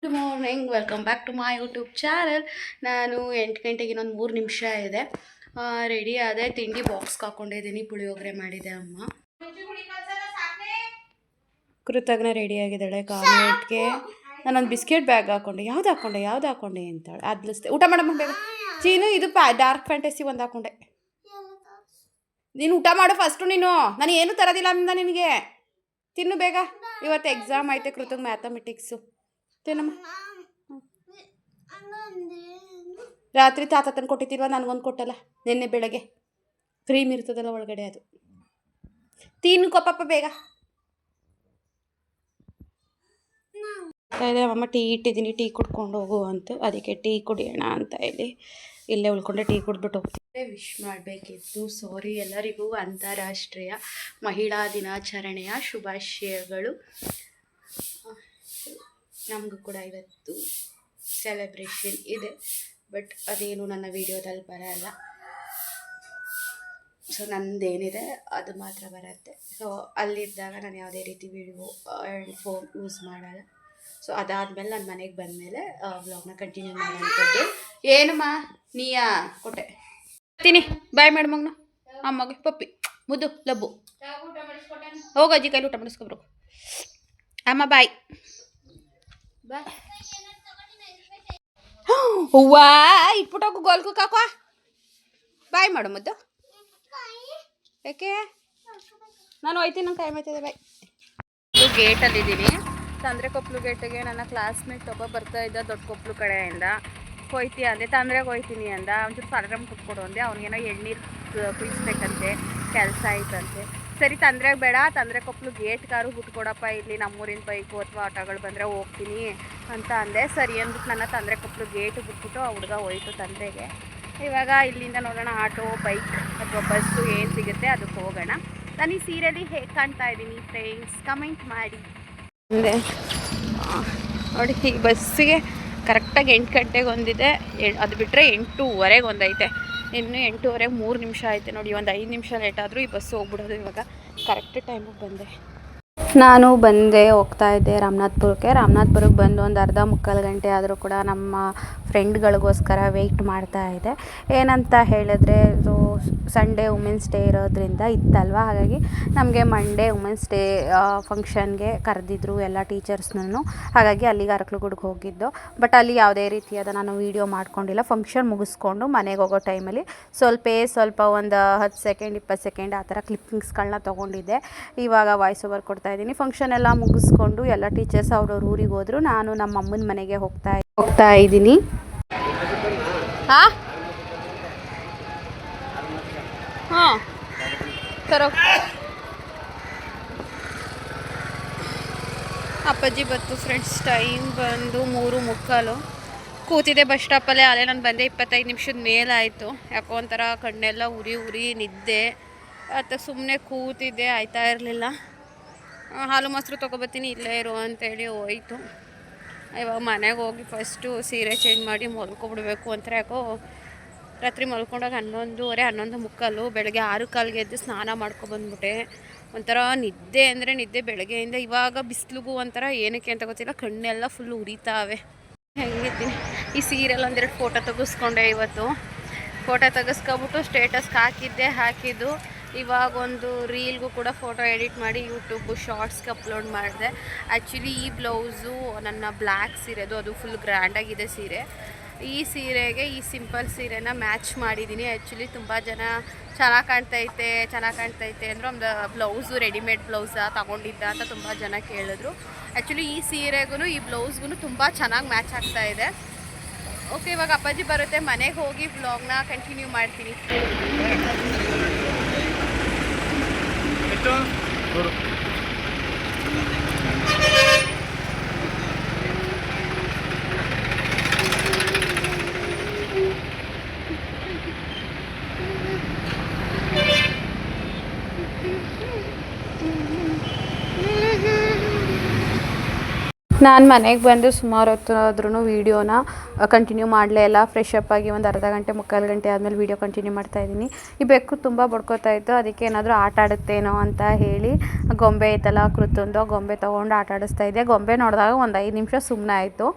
Good morning, welcome back to my YouTube channel. ನಾನು 8 ಗಂಟೆಗೆ ಇನ್ನೊಂದು 3 ನಿಮಿಷ ಇದೆ. ರೆಡಿ ಆದೆ. ತಿಂಡಿ ಬಾಕ್ಸ್ಗೆ ಹಾಕೊಂಡಿದ್ದೀನಿ. ಪುಳಿಯೋಗರೆ ಮಾಡಿದೆ ಅಮ್ಮ. ಕೃತಜ್ಞ ರೆಡಿ ಆಗಿದ್ದಾಳೆ. ಕಾಮೆಂಟ್ಗೆ ನಾನೊಂದು ಬಿಸ್ಕೆಟ್ ಬ್ಯಾಗ್ ಹಾಕ್ಕೊಂಡೆ. ಯಾವ್ದು ಹಾಕ್ಕೊಂಡೆ ಅಂತಾಳೆ. ಅದ್ಲಿಸ್ತೆ ಊಟ ಮಾಡಮ್ಮ ಬೇಗ. ಚೀನು ಇದು ಡಾರ್ಕ್ ಫ್ಯಾಂಟಸಿ ಒಂದು ಹಾಕ್ಕೊಂಡೆ. ನೀನು ಊಟ ಮಾಡು ಫಸ್ಟು. ನಾನು ಏನು ತರೋದಿಲ್ಲ ಅಂದ ನಿನಗೆ. ತಿನ್ನು ಬೇಗ. ಇವತ್ತು ಎಕ್ಸಾಮ್ ಐತೆ ಕೃತಜ್ಞ ಮ್ಯಾಥಮೆಟಿಕ್ಸು. ತಿನ್ನಮ್ಮ. ರಾತ್ರಿ ತಾತ ತಂದು ಕೊಟ್ಟಿದ್ದೀಲ್ವ, ನನಗೊಂದು ಕೊಟ್ಟಲ್ಲ ನಿನ್ನೆ ಬೆಳಗ್ಗೆ. ಕ್ರೀಮ್ ಇರ್ತದಲ್ಲ ಒಳಗಡೆ, ಅದು ತಿನ್ಕೊಪ್ಪ ಬೇಗ. ಅಮ್ಮ ಟೀ ಇಟ್ಟಿದ್ದೀನಿ, ಟೀ ಕುಡ್ಕೊಂಡು ಹೋಗು ಅಂತ. ಅದಕ್ಕೆ ಟೀ ಕುಡಿಯೋಣ ಅಂತ ಹೇಳಿ ಇಲ್ಲೇ ಉಳ್ಕೊಂಡೆ. ಟೀ ಕುಡಿದ್ಬಿಟ್ಟು ಹೋಗ್ತಿದ್ದೆ. ವಿಶ್ ಮಾಡಬೇಕಿತ್ತು. ಸಾರಿ. ಎಲ್ಲರಿಗೂ ಅಂತಾರಾಷ್ಟ್ರೀಯ ಮಹಿಳಾ ದಿನಾಚರಣೆಯ ಶುಭಾಶಯಗಳು. ನಮಗೂ ಕೂಡ ಇವತ್ತು ಸೆಲೆಬ್ರೇಷನ್ ಇದೆ, ಬಟ್ ಅದೇನು ನನ್ನ ವಿಡಿಯೋದಲ್ಲಿ ಬರೋಲ್ಲ. ಸೊ ನಂದೇನಿದೆ ಅದು ಮಾತ್ರ ಬರುತ್ತೆ. ಸೊ ಅಲ್ಲಿದ್ದಾಗ ನಾನು ಯಾವುದೇ ರೀತಿ ವಿಡಿಯೋ ಫೋನ್ ಯೂಸ್ ಮಾಡಲ್ಲ. ಸೊ ಅದಾದಮೇಲೆ ನಾನು ಮನೆಗೆ ಬಂದಮೇಲೆ ವ್ಲಾಗ್ನ ಕಂಟಿನ್ಯೂ ಮಾಡೋಂಥದ್ದು. ಏನಮ್ಮ ನೀಯಾ ಕೊಟ್ಟೆ ತಿನ್ನಿ. ಬಾಯ್ ಮಾಡಿ ಮಗನ. ಅಮ್ಮಗೆ ಪಪ್ಪಿ ಮುದ್ದು ಲಬ್ಬು. ಹೋಗಜ್ಜಿ ಕೈಲಿ ಊಟ ಮಾಡಿಸ್ಕೊಬ್ರು. ಅಮ್ಮ ಬಾಯ್ ಬಾಯ್. ಹೂವಾ ಇಟ್ಬಿಟ್ಟೋಗು ಗೋಲ್ಕು ಕಾಕೋ. ಬಾಯ್ ಮಾಡು ಮುದ್ದು. ಯಾಕೆ ನಾನು ಹೋಯ್ತೀನಿ, ನಂಗೆ ಟೈಮ್ ಆಯ್ತದೆ. ಬಾಯ್. ಗೇಟಲ್ಲಿದ್ದೀನಿ. ತಂದ್ರೆಕೊಪ್ಲು ಗೇಟಿಗೆ ನನ್ನ ಕ್ಲಾಸ್ಮೇಟ್ ಒಬ್ಬ ಬರ್ತಾ ಇದ್ದ ದೊಡ್ಡಕೊಪ್ಲು ಕಡೆಯಿಂದ. ಹೋಯ್ತಿ ಅಂದೆ. ತಂದ್ರೆಗೆ ಹೋಯ್ತೀನಿ ಅಂದ. ಒಂಚೂರು ಪಾರ್ಗ್ರಾಮ್ ಕುಟ್ಕೊಡು ಅಂದೆ. ಅವ್ನಿಗೇನೋ ಎಳ್ನೀರು ಕುಯಿಸ್ಬೇಕಂತೆ, ಕೆಲಸ ಆಯ್ತಂತೆ. ಸರಿ ತಂದ್ರೆಗೆ ಬೇಡ, ತಂದ್ರೆಕೊಪ್ಲು ಗೇಟ್ಗಾರು ಬಿಟ್ಕೊಡಪ್ಪ, ಇಲ್ಲಿ ನಮ್ಮೂರಿನ ಬೈಕು ಅಥವಾ ಆಟೋಗಳು ಬಂದರೆ ಹೋಗ್ತೀನಿ ಅಂತ ಅಂದೆ. ಸರಿ ಅಂದ್ಬಿಟ್ಟು ನನ್ನ ತಂದ್ರೆಕೊಪ್ಲು ಗೇಟು ಬಿಟ್ಬಿಟ್ಟು ಆ ಹುಡುಗ ಹೋಯ್ತು ತಂದ್ರೆಗೆ. ಇವಾಗ ಇಲ್ಲಿಂದ ನೋಡೋಣ ಆಟೋ, ಬೈಕ್ ಅಥವಾ ಬಸ್ಸು ಏನು ಸಿಗುತ್ತೆ ಅದಕ್ಕೆ ಹೋಗೋಣ. ನಾನು ಈ ಸೀರೆಯಲ್ಲಿ ಹೇಗೆ ಕಾಣ್ತಾ ಇದ್ದೀನಿ ಫ್ರೆಂಡ್ಸ್, ಕಮೆಂಟ್ ಮಾಡಿ. ಅಂದರೆ ನೋಡಿ, ಈ ಬಸ್ಸಿಗೆ ಕರೆಕ್ಟಾಗಿ 8 ಗಂಟೆಗೆ ಒಂದಿದೆ. ಅದು ಬಿಟ್ಟರೆ 8:15 ಒಂದೈತೆ. ಇನ್ನು 8:15 3 ನಿಮಿಷ ಐತೆ ನೋಡಿ. ಒಂದು 5 ನಿಮಿಷ ಲೇಟ್ ಆದರೂ ಈ ಬಸ್ಸು ಹೋಗ್ಬಿಡೋದು. ಇವಾಗ ಕರೆಕ್ಟ್ ಟೈಮಿಗೆ ಬಂದೆ. ನಾನು ಹೋಗ್ತಾ ಇದ್ದೆ ರಾಮನಾಥ್ಪುರಕ್ಕೆ ಬಂದು ಒಂದು ಅರ್ಧ ಮುಕ್ಕಾಲು ಗಂಟೆ ಆದರೂ ಕೂಡ ನಮ್ಮ ಫ್ರೆಂಡ್ಗಳಿಗೋಸ್ಕರ ವೆಯ್ಟ್ ಮಾಡ್ತಾ ಇದೆ. ಏನಂತ ಹೇಳಿದ್ರೆ, ಇದು ಸಂಡೇ ವುಮೆನ್ಸ್ ಡೇ ಇರೋದ್ರಿಂದ ಇತ್ತಲ್ವ, ಹಾಗಾಗಿ ನಮಗೆ ಮಂಡೇ ವುಮೆನ್ಸ್ ಡೇ ಫಂಕ್ಷನ್ಗೆ ಕರೆದಿದ್ರು ಎಲ್ಲ ಟೀಚರ್ಸ್ನೂ. ಹಾಗಾಗಿ ಅಲ್ಲಿಗೆ ಅರಕಲಗೂಡಿಗೆ ಹೋಗಿದ್ದು. ಬಟ್ ಅಲ್ಲಿ ಯಾವುದೇ ರೀತಿಯಾದ ನಾನು ವೀಡಿಯೋ ಮಾಡ್ಕೊಂಡಿಲ್ಲ. ಫಂಕ್ಷನ್ ಮುಗಿಸ್ಕೊಂಡು ಮನೆಗೆ ಹೋಗೋ ಟೈಮಲ್ಲಿ ಸ್ವಲ್ಪ ಒಂದು 10 ಸೆಕೆಂಡ್ 20 ಸೆಕೆಂಡ್ ಆ ಥರ ಕ್ಲಿಪ್ಪಿಂಗ್ಸ್ಗಳನ್ನ ತೊಗೊಂಡಿದ್ದೆ. ಇವಾಗ ವಾಯ್ಸ್ ಓವರ್ ಕೊಡ್ತಾ ಇದ್ದೀನಿ. ಫಂಕ್ಷನ್ ಎಲ್ಲ ಮುಗಿಸ್ಕೊಂಡು ಎಲ್ಲ ಟೀಚರ್ಸ್ ಅವ್ರವ್ರ ಊರಿಗೆ ಹೋದರು. ನಾನು ನಮ್ಮ ಅಮ್ಮನ ಮನೆಗೆ ಹೋಗ್ತಾ ಇದ್ದೀನಿ. ಹಾಂ ತರೋ ಅಪ್ಪಾಜಿ ಬತ್ತು ಫ್ರೆಂಡ್ಸ್. ಟೈಮ್ ಬಂದು 3:45. ಕೂತಿದ್ದೆ ಬಸ್ ಸ್ಟಾಪಲ್ಲೇ. ಅಲ್ಲೇ ನಾನು ಬಂದೆ 25 ನಿಮಿಷದ ಮೇಲಾಯಿತು. ಯಾಕೋ ಒಂಥರ ಕಣ್ಣೆಲ್ಲ ಉರಿ ನಿದ್ದೆ ಅಥವಾ ಸುಮ್ಮನೆ ಕೂತಿದ್ದೆ, ಆಯ್ತಾ ಇರಲಿಲ್ಲ. ಹಾಲು ಮೊಸರು ತೊಗೊಬತ್ತೀನಿ, ಇಲ್ಲೇ ಇರು ಅಂತೇಳಿ ಹೋಯ್ತು. ಇವಾಗ ಮನೆಗೆ ಹೋಗಿ ಫಸ್ಟು ಸೀರೆ ಚೇಂಜ್ ಮಾಡಿ ಮಲ್ಕೊಬಿಡ್ಬೇಕು ಅಂತ. ಯಾಕೋ ರಾತ್ರಿ ಮಲ್ಕೊಂಡಾಗ 11:30 11:45. ಬೆಳಗ್ಗೆ 6:15 ಎದ್ದು ಸ್ನಾನ ಮಾಡ್ಕೊಬಂದ್ಬಿಟ್ಟೆ. ಒಂಥರ ನಿದ್ದೆ ಅಂದರೆ ನಿದ್ದೆ ಬೆಳಗ್ಗೆಯಿಂದ. ಇವಾಗ ಬಿಸಿಲಿಗೂ ಒಂಥರ ಏನಕ್ಕೆ ಅಂತ ಗೊತ್ತಿಲ್ಲ, ಕಣ್ಣೆಲ್ಲ ಫುಲ್ ಉರಿತಾವೆ. ಹೆಂಗಿದ್ದೀನಿ. ಈ ಸೀರೆಲ್ಲ ಒಂದೆರಡು ಫೋಟೋ ತೆಗೆಸ್ಕೊಂಡೆ ಇವತ್ತು. ಫೋಟೋ ತೆಗೆಸ್ಕೊಬಿಟ್ಟು ಸ್ಟೇಟಸ್ಗೆ ಹಾಕಿದ್ದು. ಇವಾಗ ಒಂದು ರೀಲ್ಗೂ ಕೂಡ ಫೋಟೋ ಎಡಿಟ್ ಮಾಡಿ ಯೂಟ್ಯೂಬು ಶಾರ್ಟ್ಸ್ಗೆ ಅಪ್ಲೋಡ್ ಮಾಡಿದೆ. ಆ್ಯಕ್ಚುಲಿ ಈ ಬ್ಲೌಸು ನನ್ನ ಬ್ಲ್ಯಾಕ್ ಸೀರೆದು, ಅದು ಫುಲ್ ಗ್ರ್ಯಾಂಡಾಗಿದೆ ಸೀರೆ. ಈ ಸೀರೆಗೆ ಈ ಸಿಂಪಲ್ ಸೀರೆನ ಮ್ಯಾಚ್ ಮಾಡಿದ್ದೀನಿ. ಆ್ಯಕ್ಚುಲಿ ತುಂಬ ಜನ ಚೆನ್ನಾಗಿ ಕಾಣ್ತೈತೆ ಅಂದರೆ ಒಂದು ಬ್ಲೌಸು ರೆಡಿಮೇಡ್ ಬ್ಲೌಸಾ ತಗೊಂಡಿದ್ದ ಅಂತ ತುಂಬ ಜನ ಕೇಳಿದ್ರು. ಆ್ಯಕ್ಚುಲಿ ಈ ಸೀರೆಗೂ ಈ ಬ್ಲೌಸ್ಗೂ ತುಂಬ ಚೆನ್ನಾಗಿ ಮ್ಯಾಚ್ ಆಗ್ತಾಯಿದೆ. ಓಕೆ, ಇವಾಗ ಅಪ್ಪಾಜಿ ಬರುತ್ತೆ, ಮನೆಗೆ ಹೋಗಿ ವ್ಲಾಗ್ನ ಕಂಟಿನ್ಯೂ ಮಾಡ್ತೀನಿ. ನಾನು ಮನೆಗೆ ಬಂದು ಸುಮಾರು ಹೊತ್ತು ಆದ್ರೂ ವೀಡಿಯೋನ ಕಂಟಿನ್ಯೂ ಮಾಡಲೇ ಇಲ್ಲ. ಫ್ರೆಶ್ ಅಪ್ ಆಗಿ ಒಂದು ಅರ್ಧ ಗಂಟೆ ಮುಕ್ಕಾಲು ಗಂಟೆ ಆದಮೇಲೆ ವೀಡಿಯೋ ಕಂಟಿನ್ಯೂ ಮಾಡ್ತಾಯಿದ್ದೀನಿ. ಈ ಬೆಕ್ಕು ತುಂಬ ಬಡ್ಕೋತಾ ಇತ್ತು, ಅದಕ್ಕೆ ಏನಾದರೂ ಆಟ ಆಡುತ್ತೇನೋ ಅಂತ ಹೇಳಿ ಗೊಂಬೆ ಐತಲ್ಲ ಕೃತಂದು, ಗೊಂಬೆ ತೊಗೊಂಡು ಆಟ ಆಡಿಸ್ತಾ ಇದ್ದೆ. ಗೊಂಬೆ ನೋಡಿದಾಗ ಒಂದು 5 ನಿಮಿಷ ಸುಮ್ಮನೆ ಆಯಿತು.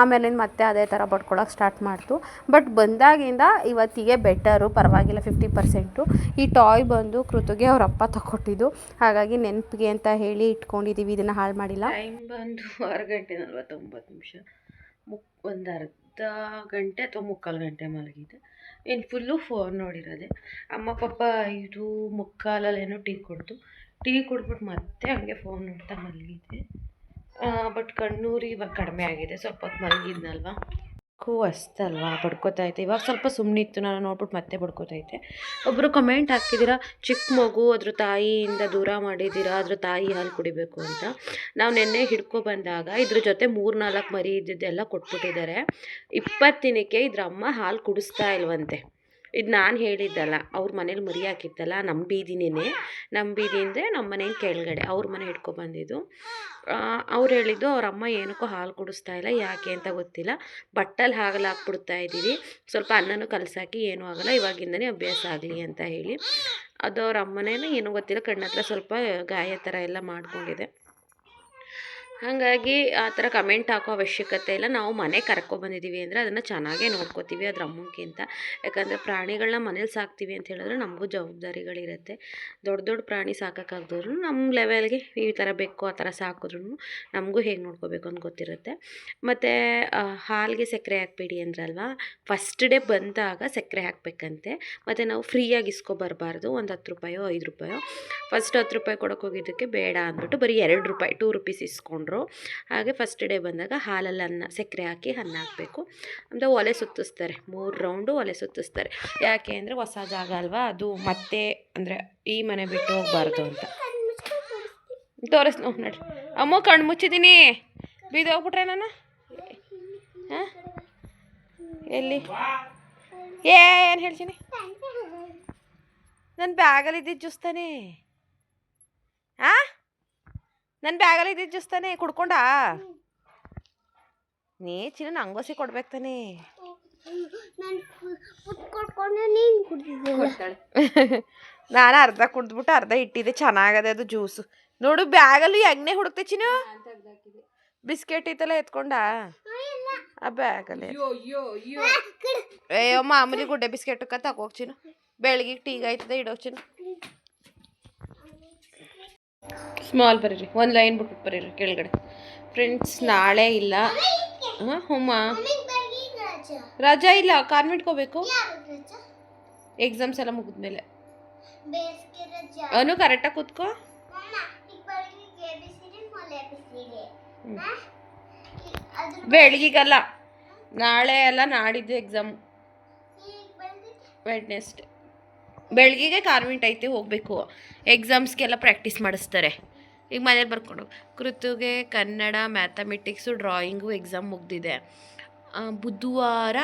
ಆಮೇಲಿಂದ ಮತ್ತೆ ಅದೇ ಥರ ಬಡ್ಕೊಳಕ್ಕೆ ಸ್ಟಾರ್ಟ್ ಮಾಡ್ತು. ಬಟ್ ಬಂದಾಗಿಂದ ಇವತ್ತಿಗೆ ಬೆಟರು, ಪರವಾಗಿಲ್ಲ 50%. ಈ ಟಾಯ್ ಬಂದು ಕೃತುಗೆ ಅವ್ರ ಅಪ್ಪ ತಗೊಟ್ಟಿದ್ದು, ಹಾಗಾಗಿ ನೆನಪಿಗೆ ಅಂತ ಹೇಳಿ ಇಟ್ಕೊಂಡಿದ್ದೀವಿ, ಇದನ್ನು ಹಾಳು ಮಾಡಿಲ್ಲ. ಟೈಮ್ ಬಂದು 6 ಗಂಟೆ 49 ನಿಮಿಷ. ಒಂದು ಅರ್ಧ ಗಂಟೆ ಅಥವಾ ಮುಕ್ಕಾಲು ಗಂಟೆ ಮಲಗಿದೆ. ಇನ್ನು ಫುಲ್ಲು ಫೋನ್ ನೋಡಿರೋದೆ. ಅಮ್ಮ ಪಾಪ 5:45 ಟೀ ಕೊಡ್ತು. ಟೀ ಕುಡ್ಬಿಟ್ಟು ಮತ್ತೆ ಹಂಗೆ ಫೋನ್ ನೋಡ್ತಾ ಮಲಗಿದೆ. ಬಟ್ ಕಣ್ಣೂರಿ ಇವಾಗ ಕಡಿಮೆ ಆಗಿದೆ, ಸ್ವಲ್ಪ ಹೊತ್ತು ಮಲಗಿದ್ನಲ್ವ. ಅಷ್ಟಲ್ವಾ ಬಡ್ಕೋತೈತೆ. ಇವಾಗ ಸ್ವಲ್ಪ ಸುಮ್ಮನಿತ್ತು, ನಾನು ನೋಡ್ಬಿಟ್ಟು ಮತ್ತೆ ಬಡ್ಕೋತೈತೆ. ಒಬ್ಬರು ಕಮೆಂಟ್ ಹಾಕಿದ್ದೀರಾ, ಚಿಕ್ಕ ಮಗು ಅದ್ರ ತಾಯಿಯಿಂದ ದೂರ ಮಾಡಿದ್ದೀರಾ, ಅದ್ರ ತಾಯಿ ಹಾಲು ಕುಡಿಬೇಕು ಅಂತ. ನಾವು ನೆನ್ನೆ ಹಿಡ್ಕೊ ಬಂದಾಗ ಇದ್ರ ಜೊತೆ 3-4 ಮರಿ ಇದ್ದಿದ್ದೆಲ್ಲ ಕೊಟ್ಬಿಟ್ಟಿದ್ದಾರೆ. 20 ದಿನಕ್ಕೆ ಇದ್ರ ಅಮ್ಮ ಹಾಲು ಕುಡಿಸ್ತಾ ಇಲ್ವಂತೆ. ಇದು ನಾನು ಹೇಳಿದ್ದಲ್ಲ, ಅವ್ರ ಮನೇಲಿ ಮರಿ ಹಾಕಿತ್ತಲ್ಲ, ನಮ್ಮ ಬೀದಿನೇ, ನಮ್ಮ ಬೀದಿ ಅಂದರೆ ನಮ್ಮ ಮನೇನ ಕೆಳಗಡೆ, ಅವ್ರ ಮನೆ ಹಿಡ್ಕೊಬಂದಿದ್ದು. ಅವ್ರು ಹೇಳಿದ್ದು ಅವ್ರ ಅಮ್ಮ ಏನಕ್ಕೂ ಹಾಲು ಕುಡಿಸ್ತಾ ಇಲ್ಲ, ಯಾಕೆ ಅಂತ ಗೊತ್ತಿಲ್ಲ, ಬಟ್ಟಲ್ಲಿ ಹಾಲು ಹಾಕ್ಬಿಡ್ತಾ ಇದ್ದೀವಿ, ಸ್ವಲ್ಪ ಅನ್ನನೂ ಕಲಸಾಕಿ ಏನೂ ಆಗೋಲ್ಲ, ಇವಾಗಿಂದನೇ ಅಭ್ಯಾಸ ಆಗಲಿ ಅಂತ ಹೇಳಿ. ಅದು ಅವ್ರ ಅಮ್ಮನೇನೋ ಏನೂ ಗೊತ್ತಿಲ್ಲ, ಕಣ್ಣತ್ರ ಸ್ವಲ್ಪ ಗಾಯ ಥರ ಎಲ್ಲ ಮಾಡ್ಕೊಂಡಿದೆ. ಹಾಗಾಗಿ ಆ ಥರ ಕಮೆಂಟ್ ಹಾಕೋ ಅವಶ್ಯಕತೆ ಇಲ್ಲ. ನಾವು ಮನೆ ಕರ್ಕೊಬಂದಿದ್ದೀವಿ ಅಂದರೆ ಅದನ್ನು ಚೆನ್ನಾಗೇ ನೋಡ್ಕೋತೀವಿ ಅದ್ರ ಅಮ್ಮಕ್ಕಿಂತ. ಯಾಕಂದರೆ ಪ್ರಾಣಿಗಳನ್ನ ಮನೇಲಿ ಸಾಕ್ತೀವಿ ಅಂತ ಹೇಳಿದ್ರೆ ನಮಗೂ ಜವಾಬ್ದಾರಿಗಳಿರುತ್ತೆ. ದೊಡ್ಡ ದೊಡ್ಡ ಪ್ರಾಣಿ ಸಾಕೋಕ್ಕಾಗ್ದ್ರು ನಮ್ಮ ಲೆವೆಲ್ಗೆ ಈ ಥರ ಬೇಕು ಆ ಥರ ಸಾಕಿದ್ರು ನಮಗೂ ಹೇಗೆ ನೋಡ್ಕೋಬೇಕು ಅಂತ ಗೊತ್ತಿರುತ್ತೆ. ಮತ್ತು ಹಾಲಿಗೆ ಸಕ್ಕರೆ ಹಾಕಬೇಡಿ ಅಂದ್ರಲ್ವ, ಫಸ್ಟ್ ಡೇ ಬಂದಾಗ ಸಕ್ಕರೆ ಹಾಕಬೇಕಂತೆ. ಮತ್ತು ನಾವು ಫ್ರೀಯಾಗಿ ಇಸ್ಕೊಬರ್ಬಾರ್ದು. ಒಂದು 10 ರೂಪಾಯೋ 5 ರೂಪಾಯೋ. ಫಸ್ಟ್ 10 ರೂಪಾಯಿ ಕೊಡೋಕೆ ಹೋಗಿದ್ದಕ್ಕೆ ಬೇಡ ಅಂದ್ಬಿಟ್ಟು ಬರೀ 2 ರೂಪಾಯಿ 2 ರುಪೀಸ್ ಇಸ್ಕೊಂಡ್ರು. ಹಾಗೆ ಫಸ್ಟ್ ಡೇ ಬಂದಾಗ ಹಾಲಲ್ಲಿ ಅನ್ನ ಸಕ್ಕರೆ ಹಾಕಿ ಅನ್ನ ಹಾಕಬೇಕು ಅಂತ ಒಲೆ ಸುತ್ತಿಸ್ತಾರೆ. 3 ರೌಂಡು ಒಲೆ ಸುತ್ತಿಸ್ತಾರೆ. ಯಾಕೆ ಅಂದರೆ ಹೊಸ ಜಾಗ ಅಲ್ವಾ, ಅದು ಮತ್ತೆ ಅಂದರೆ ಈ ಮನೆ ಬಿಟ್ಟು ಹೋಗಬಾರ್ದು ಅಂತ. ತೋರಿಸ್ ನಡ್ರಿ ಅಮ್ಮ, ಕಣ್ಣು ಮುಚ್ಚಿದ್ದೀನಿ, ಬೀದಿ ಹೋಗ್ಬಿಟ್ರೆ ನಾನು. ಹಾಂ ಎಲ್ಲಿ ಏನು ಹೇಳ್ತೀನಿ, ನನ್ನ ಬ್ಯಾಗಲ್ಲಿ ಇದ್ದಿದ್ದು ಜ್ಯೂಸ್ ತಾನೇ, ಹಾಂ ನನ್ನ ಬ್ಯಾಗಲ್ಲಿ ಇದ್ದಿದ್ದು ಜ್ಯೂಸ್ ತಾನೇ ಕುಡ್ಕೊಂಡಾ ನೀ ಚಿನ್ನ, ನಂಗೋಸಿ ಕೊಡ್ಬೇಕು ತಾನೇ. ನಾನು ಅರ್ಧ ಕುಡಿದ್ಬಿಟ್ಟು ಅರ್ಧ ಇಟ್ಟಿದ್ದೆ, ಚೆನ್ನಾಗದೆ ಅದು ಜ್ಯೂಸು. ನೋಡು ಬ್ಯಾಗಲ್ಲಿ ಎಣ್ಣೆ ಹುಡುಕ್ತೆ ಚಿನ್ನು, ಬಿಸ್ಕೆಟ್ ಇತ್ತಲ್ಲ ಎತ್ಕೊಂಡ ಆ ಬ್ಯಾಗಲ್ಲಿ. ಅಯ್ಯೋ ಮಾಮೂಲಿ ಗುಡ್ಡೆ ಬಿಸ್ಕೆಟ್ ತಗೋಗ್ ಚಿನ್ನು, ಬೆಳಗ್ಗೆ ಟೀಗೆ ಆಯ್ತದೆ ಇಡೋಗ್ ಚಿನ್ನು. ಸ್ಮಾಲ್ ಬರೀರಿ, ಒಂದು ಲೈನ್ ಬಿಟ್ಬಿಟ್ಟು ಬರೀರಿ ಕೆಳಗಡೆ. ಫ್ರೆಂಡ್ಸ್ ನಾಳೆ ಇಲ್ಲ, ಹಾಂ ಹುಮ್ಮ ರಜಾ ಇಲ್ಲ, ಕಾನ್ವೆಂಟ್ಗೆ ಹೋಗ್ಬೇಕು. ಎಕ್ಸಾಮ್ಸ್ ಎಲ್ಲ ಮುಗಿದ್ಮೇಲೆ ಅವನು ಕರೆಕ್ಟಾಗಿ ಕೂತ್ಕೋ. ಬೆಳಗಿಗಲ್ಲ, ನಾಳೆ ಅಲ್ಲ ನಾಡಿದ್ದು ಎಕ್ಸಾಮು, ವೆಡ್ನೆಸ್ಡೇ. ಬೆಳಗ್ಗೆ ಕಾನ್ವೆಂಟ್ ಐತೆ, ಹೋಗಬೇಕು. ಎಕ್ಸಾಮ್ಸ್ಗೆಲ್ಲ ಪ್ರಾಕ್ಟೀಸ್ ಮಾಡಿಸ್ತಾರೆ. ಈಗ ಮನೇಲಿ ಬರ್ಕೊಂಡು ಕೃತುಗೆ ಕನ್ನಡ, ಮ್ಯಾಥಮೆಟಿಕ್ಸು, ಡ್ರಾಯಿಂಗು ಎಕ್ಸಾಮ್ ಮುಗ್ದಿದೆ. ಬುಧವಾರ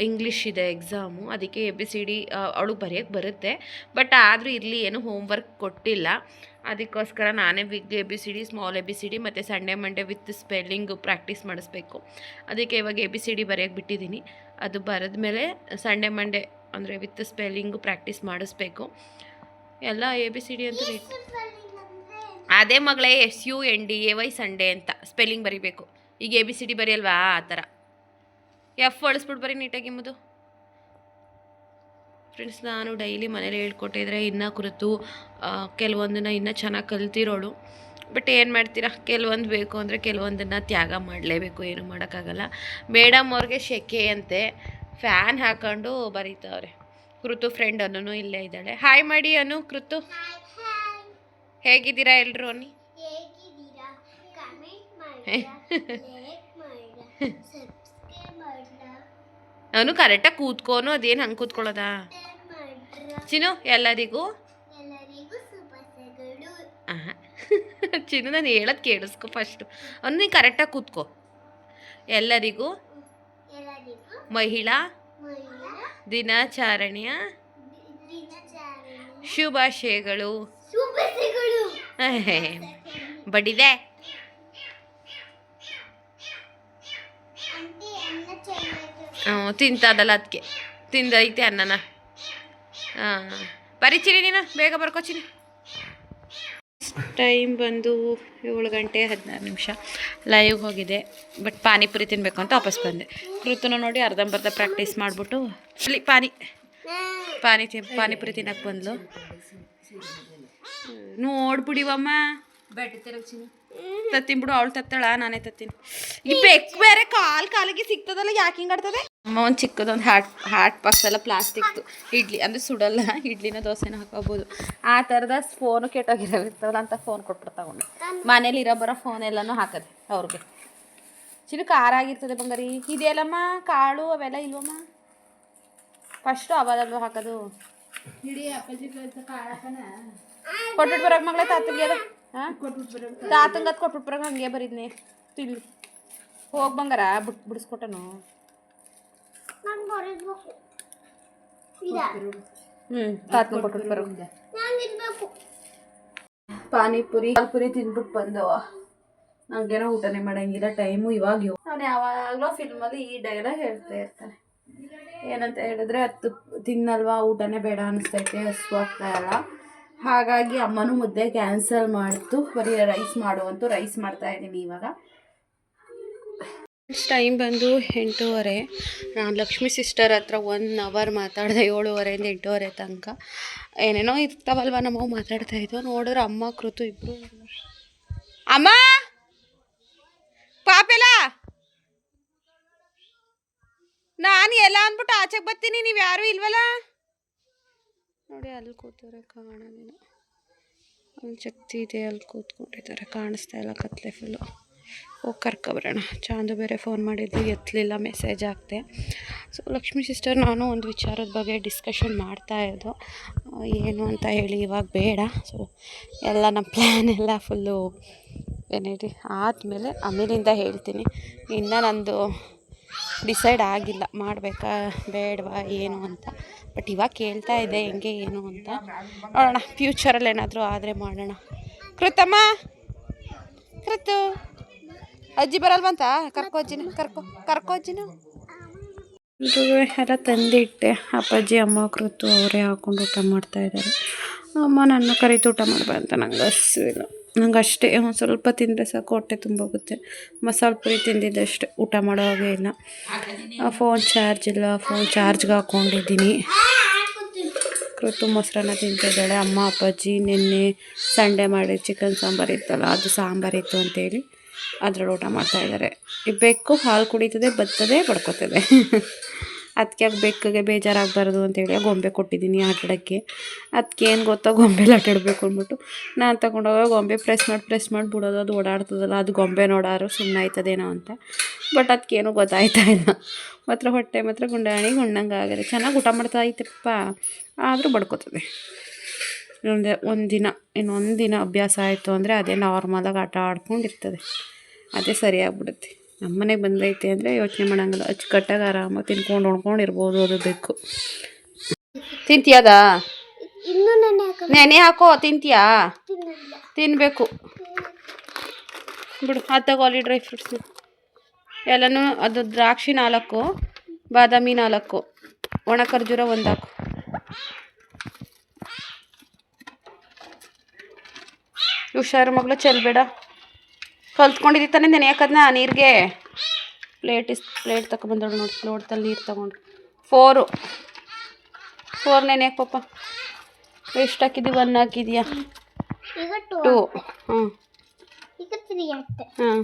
ಇಂಗ್ಲೀಷ್ ಇದೆ ಎಕ್ಸಾಮು, ಅದಕ್ಕೆ ABCD ಅವಳಿಗೆ ಬರೆಯೋಕ್ಕೆ ಬರುತ್ತೆ. ಬಟ್ ಆದರೂ ಇರಲಿ, ಏನು ಹೋಮ್ವರ್ಕ್ ಕೊಟ್ಟಿಲ್ಲ. ಅದಕ್ಕೋಸ್ಕರ ನಾನೇ ಬಿಗ್ ABCD, ಸ್ಮಾಲ್ ABCD ಮತ್ತು Sunday Monday with spelling practice ಮಾಡಿಸ್ಬೇಕು. ಅದಕ್ಕೆ ಇವಾಗ ABCD ಬರೆಯೋಕ್ಕೆ ಬಿಟ್ಟಿದ್ದೀನಿ. ಅದು ಬರೆದ್ಮೇಲೆ ಸಂಡೇ ಮಂಡೇ ಅಂದರೆ ವಿತ್ ಸ್ಪೆಲ್ಲಿಂಗು ಪ್ರಾಕ್ಟೀಸ್ ಮಾಡಿಸ್ಬೇಕು. ಎಲ್ಲ ABCD ಅಂತ ಅದೇ ಮಗಳೇ, SUNDAY ಸಂಡೇ ಅಂತ ಸ್ಪೆಲ್ಲಿಂಗ್ ಬರೀಬೇಕು. ಈಗ ABCD ಬರೆಯಲ್ವಾ ಆ ಥರ. F ಅಳಿಸ್ಬಿಟ್ಟು ಬರೀ ನೀಟಾಗಿ ಎಂಬುದು. ಫ್ರೆಂಡ್ಸ್, ನಾನು ಡೈಲಿ ಮನೇಲಿ ಹೇಳ್ಕೊಟ್ಟಿದ್ರೆ ಇನ್ನೂ ಕುರಿತು ಕೆಲವೊಂದನ್ನು ಇನ್ನೂ ಚೆನ್ನಾಗಿ ಕಲ್ತಿರೋಳು. ಬಟ್ ಏನು ಮಾಡ್ತೀರಾ, ಕೆಲವೊಂದು ಬೇಕು ಅಂದರೆ ಕೆಲವೊಂದನ್ನು ತ್ಯಾಗ ಮಾಡಲೇಬೇಕು, ಏನು ಮಾಡೋಕ್ಕಾಗಲ್ಲ. ಮೇಡಮ್ ಅವ್ರಿಗೆ ಶೆಕೆ ಅಂತೆ, ಫ್ಯಾನ್ ಹಾಕೊಂಡು ಬರೀತಾವ್ರೆ. ಕೃತು ಫ್ರೆಂಡ್ ಅನ್ನೂ ಇಲ್ಲೇ ಇದ್ದಾಳೆ. ಹಾಯ್ ಮಾಡಿ ಅನು. ಕೃತು ಹೇಗಿದ್ದೀರಾ ಎಲ್ಲರೂ ಅನ್ನಿ. ಅವನು ಕರೆಕ್ಟಾಗಿ ಕೂತ್ಕೋನು, ಅದೇನು ಹಂಗೆ ಕೂತ್ಕೊಳ್ಳೋದಾ ಚಿನ್ನು? ಎಲ್ಲರಿಗೂ ಚಿನ್ನು, ನಾನು ಹೇಳೋದು ಕೇಳಿಸ್ಕೊ ಫಸ್ಟು. ಅವನು ನೀನು ಕರೆಕ್ಟಾಗಿ ಕೂತ್ಕೋ. ಎಲ್ಲರಿಗೂ ಮಹಿಳಾ ದಿನಾಚರಣೆಯ ಶುಭಾಶಯಗಳು. ಬಡಿದೆ ಹ್ಞೂ ತಿಂತದಲ್ಲ ಅದಕ್ಕೆ ತಿಂದೈತೆ ಅನ್ನನ. ಹಾಂ ಬರೀಚಿರಿ ನೀನು ಬೇಗ ಬರ್ಕೋಚಿನಿ. ಟೈಮ್ ಬಂದು 7:16 ಲೈವ್ ಹೋಗಿದೆ. ಬಟ್ ಪಾನಿಪುರಿ ತಿನ್ನಬೇಕು ಅಂತ ವಾಪಸ್ ಬಂದೆ. ಕೃತನ ನೋಡಿ ಅರ್ಧಂಬರ್ಧ ಪ್ರಾಕ್ಟೀಸ್ ಮಾಡಿಬಿಟ್ಟು ಅಲ್ಲಿ ಪಾನಿಪುರಿ ತಿನ್ನಕ್ಕೆ ಬಂದ್ಲು. ನೋಡ್ಬಿಡಿವಮ್ಮ ತತ್ತಿನ್ಬಿಡು, ಅವಳು ತತ್ತಾಳ ನಾನೇ ತತ್ತೀನಿ. ಈ ಬೆಕ್ಕು ಬೇರೆ ಕಾಲಿಗೆ ಸಿಗ್ತದಲ್ಲ, ಯಾಕೆ ಹಿಂಗೆ ಆಡ್ತದೆ. ಅಮ್ಮ ಒಂದು ಚಿಕ್ಕದೊಂದು ಹಾಟ್ ಬಾಕ್ಸ್ ಎಲ್ಲ ಪ್ಲಾಸ್ಟಿಕ್ದು ಇಡ್ಲಿ ಅಂದರೆ ಸುಡಲ್ಲ, ಇಡ್ಲಿನ ದೋಸೆನ ಹಾಕೋಬೋದು. ಆ ಥರದ ಫೋನು ಕೆಟ್ಟೋಗಿರೋವಿರ್ತಾವಲ್ಲ ಅಂತ ಫೋನ್ ಕೊಟ್ಬಿಟ್ಟು ತಗೊಂಡು ಮನೇಲಿ ಬರೋ ಫೋನ್ ಎಲ್ಲನೂ ಹಾಕೋದು ಅವ್ರಿಗೆ. ಚಿನ್ನ ಖಾರ ಆಗಿರ್ತದೆ ಬಂಗಾರಿ. ಇದೆಯಲ್ಲಮ್ಮ ಕಾಳು ಅವೆಲ್ಲ ಇಲ್ವಮ್ಮ? ಫಸ್ಟು ಅವಾಗಲ್ವ ಹಾಕೋದು. ಕೊಟ್ಬಿಟ್ಟು ಬರೋಕೆ ಮಗಳೇ ತಾತಂಗೆ ಅದು. ಹಾಂ ತಾತಂಗೆ ಅದು ಕೊಟ್ಬಿಟ್ಟು ಬರೋಕೆ ಹಂಗೆ ಬರಿದ್ನಿ ತಿನ್ಲಿ. ಹೋಗಿ ಬಂಗಾರ ಬಿಡಿಸ್ಕೊಟ್ಟನು. ತಾತನ ಕೊಟ್ಬಿಟ್ಟು ಬರೋ. ಪಾನಿಪುರಿ ತಿಂದ್ಬಿಟ್ಟು ಬಂದವ. ನಂಗೇನೋ ಊಟನೇ ಮಾಡೋಂಗಿಲ್ಲ. ಟೈಮು ಇವಾಗ ನಾನು ಯಾವಾಗಲೂ ಫಿಲ್ಮಲ್ಲಿ ಈ ಡೈಲಾಗ್ ಹೇಳ್ತಾ ಇರ್ತಾನೆ. ಏನಂತ ಹೇಳಿದ್ರೆ, ಹತ್ತು ತಿನ್ನಲ್ವಾ ಊಟನೇ ಬೇಡ ಅನಿಸ್ತೈತೆ, ಹಸು ಆಗ್ತಾ ಇಲ್ಲ. ಹಾಗಾಗಿ ಅಮ್ಮನೂ ಮುದ್ದೆ ಕ್ಯಾನ್ಸಲ್ ಮಾಡಿತ್ತು, ಬರೀ ರೈಸ್ ಮಾಡುವಂತೂ ರೈಸ್ ಮಾಡ್ತಾ ಇದ್ದೀನಿ ಇವಾಗ. ಟೈಮ್ ಬಂದು 8:30. ನಾನು ಲಕ್ಷ್ಮಿ ಸಿಸ್ಟರ್ ಹತ್ರ 1 ಅವರ್ ಮಾತಾಡಿದೆ. 7:30ಇಂದ 8:30 ತನಕ. ಏನೇನೋ ಇರ್ತಾವಲ್ವ ನಮ್ಮವು ಮಾತಾಡ್ತಾ ಇದ್ದೋ. ನೋಡಿದ್ರೆ ಅಮ್ಮ ಕೃತು ಇಬ್ಬರು. ಅಮ್ಮ ಪಾಪೆಲ್ಲ ನಾನು ಎಲ್ಲ ಅಂದ್ಬಿಟ್ಟು ಆಚೆಗೆ ಬರ್ತೀನಿ, ನೀವು ಯಾರೂ ಇಲ್ವಲ್ಲ ನೋಡಿ. ಅಲ್ಲಿ ಕೂತವ್ರೆ, ಕಾಣೋದಿಲ್ಲ. ಒಂದು ಶಕ್ತಿ ಇದೆ, ಅಲ್ಲಿ ಕೂತ್ಕೊಂಡಿದ್ದಾರೆ, ಕಾಣಿಸ್ತಾ ಇಲ್ಲ, ಕತ್ಲೆ ಫುಲ್ಲು. ಹೋಗಿ ಕರ್ಕೊಬರೋಣ. ಚಾಂದು ಬೇರೆ ಫೋನ್ ಮಾಡಿದ್ದು ಎತ್ತಲಿಲ್ಲ, ಮೆಸೇಜ್ ಹಾಕ್ತೆ. ಸೊ ಲಕ್ಷ್ಮಿ ಸಿಸ್ಟರ್ ನಾನು ಒಂದು ವಿಚಾರದ ಬಗ್ಗೆ ಡಿಸ್ಕಷನ್ ಮಾಡ್ತಾಯಿದ್ದು. ಏನು ಅಂತ ಹೇಳಿ ಇವಾಗ ಬೇಡ. ಸೊ ಎಲ್ಲ ನಮ್ಮ ಪ್ಲ್ಯಾನ್ ಎಲ್ಲ ಫುಲ್ಲು ಏನೇಳಿ ಆದಮೇಲೆ ಆಮೇಲಿಂದ ಹೇಳ್ತೀನಿ. ಇನ್ನು ನಂದು ಡಿಸೈಡ್ ಆಗಿಲ್ಲ ಮಾಡಬೇಕಾ ಬೇಡವಾ ಏನು ಅಂತ. ಬಟ್ ಇವಾಗ ಕೇಳ್ತಾ ಇದೆ ಹೆಂಗೆ ಏನು ಅಂತ. ನೋಡೋಣ, ಫ್ಯೂಚರಲ್ಲಿ ಏನಾದರೂ ಆದರೆ ಮಾಡೋಣ. ಕೃತಮ್ಮ ಕೃತು ಅಜ್ಜಿ ಬರಲ್ವಂತ? ಕರ್ಕೋ ಅಜ್ಜಿನ ಎಲ್ಲ ತಂದಿಟ್ಟೆ. ಅಪ್ಪಾಜಿ ಅಮ್ಮ ಕೃತು ಅವರೇ ಹಾಕೊಂಡು ಊಟ ಮಾಡ್ತಾಯಿದ್ದಾರೆ. ಅಮ್ಮ ನನ್ನ ಕರಿತು ಊಟ ಮಾಡಬಾರ್ದು, ನಂಗೆ ಹಸಿವಿಲ್ಲ. ನಂಗೆ ಅಷ್ಟೇ ಒಂದು ಸ್ವಲ್ಪ ತಿಂದರೆ ಸಾಕು, ಹೊಟ್ಟೆ ತುಂಬೋಗುತ್ತೆ. ಮಸಾಲೆ ಪುರಿ ತಿಂದಿದ್ದಷ್ಟೇ, ಊಟ ಮಾಡೋ ಹಾಗೆ ಇಲ್ಲ. ಫೋನ್ ಚಾರ್ಜ್ ಇಲ್ಲ, ಫೋನ್ ಚಾರ್ಜ್ಗೆ ಹಾಕ್ಕೊಂಡಿದ್ದೀನಿ. ಕೃತು ಮೊಸರನ್ನ ತಿಂತಿದ್ದಾಳೆ. ಅಮ್ಮ ಅಪ್ಪಾಜಿ ನಿನ್ನೆ ಸಂಡೇ ಮಾಡಿ ಚಿಕನ್ ಸಾಂಬಾರು ಇತ್ತಲ್ಲ, ಅದು ಸಾಂಬಾರಿತ್ತು ಅಂತೇಳಿ ಅದ್ರಲ್ಲಿ ಊಟ ಮಾಡ್ತಾಯಿದ್ದಾರೆ. ಈ ಬೆಕ್ಕು ಹಾಲು ಕುಡಿತದೆ, ಬರ್ತದೆ, ಬಡ್ಕೋತದೆ. ಅದಕ್ಕೆ ಬೆಕ್ಕಿಗೆ ಬೇಜಾರಾಗಬಾರ್ದು ಅಂತೇಳಿ ಗೊಂಬೆ ಕೊಟ್ಟಿದ್ದೀನಿ ಆಟಾಡೋಕ್ಕೆ. ಅದಕ್ಕೆ ಏನು ಗೊತ್ತೋ ಗೊಂಬೆಲಿ ಆಟಾಡಬೇಕು ಅಂದ್ಬಿಟ್ಟು ನಾನು ತಗೊಂಡೋಗ ಗೊಂಬೆ ಪ್ರೆಸ್ ಮಾಡಿ ಬಿಡೋದು. ಅದು ಓಡಾಡ್ತದಲ್ಲ, ಅದು ಗೊಂಬೆ ನೋಡಾರು ಸುಮ್ಮನೆ ಆಯ್ತದೇನೋ ಅಂತ. ಬಟ್ ಅದಕ್ಕೇನು ಗೊತ್ತಾಯ್ತಾ ಇಲ್ಲ. ಮಾತ್ರ ಹೊಟ್ಟೆ ಮಾತ್ರ ಗುಂಡಂಗೆ ಆಗಿದೆ. ಚೆನ್ನಾಗಿ ಊಟ ಮಾಡ್ತಾ ಐತಪ್ಪ, ಆದರೂ ಬಡ್ಕೋತದೆ. ಇನ್ನೊಂದು ದಿನ ಅಭ್ಯಾಸ ಆಯಿತು ಅಂದರೆ ಅದೇ ನಾರ್ಮಲಾಗಿ ಆಟ ಆಡ್ಕೊಂಡಿರ್ತದೆ, ಅದೇ ಸರಿಯಾಗಿಬಿಡುತ್ತೆ. ನಮ್ಮನೆಗೆ ಬಂದೈತೆ ಅಂದರೆ ಯೋಚನೆ ಮಾಡೋಂಗಿಲ್ಲ, ಅಚ್ಚುಕಟ್ಟಾಗಿ ಆರಾಮಾಗಿ ತಿನ್ಕೊಂಡು ಉಣ್ಕೊಂಡಿರ್ಬೋದು. ಅದು ಬೇಕು. ತಿಂತೀಯದ? ನೆನೆ ಹಾಕೋ, ತಿಂತೀಯಾ? ತಿನ್ನಬೇಕು ಬಿಡು. ಅದು ತಗೊಳ್ಳಿ ಡ್ರೈ ಫ್ರೂಟ್ಸ್ ಎಲ್ಲನೂ. ಅದು ದ್ರಾಕ್ಷಿ 4, ಬಾದಾಮಿ 4, ಒಣ ಖರ್ಜೂರ 1 ಹಾಕು. ಹುಷಾರು ಮಗಳು, ಚೆಲ್ಬೇಡ. ಕಲ್ತ್ಕೊಂಡಿದ್ದಿ ತಾನೇ ನೆನೆಯಾಕದನ್ನ ನೀರಿಗೆ. ಪ್ಲೇಟ್ ತಗೊಬಂದಳು ನೋಡಿ, ಲೋಟದಲ್ಲಿ ನೀರು ತಗೊಂಡು 4 ನೆನೆಯಾಕ ಪಾಪ. ಎಷ್ಟು ಹಾಕಿದ್ದಿ? 1 ಹಾಕಿದ್ಯಾ? 2. ಹಾಂ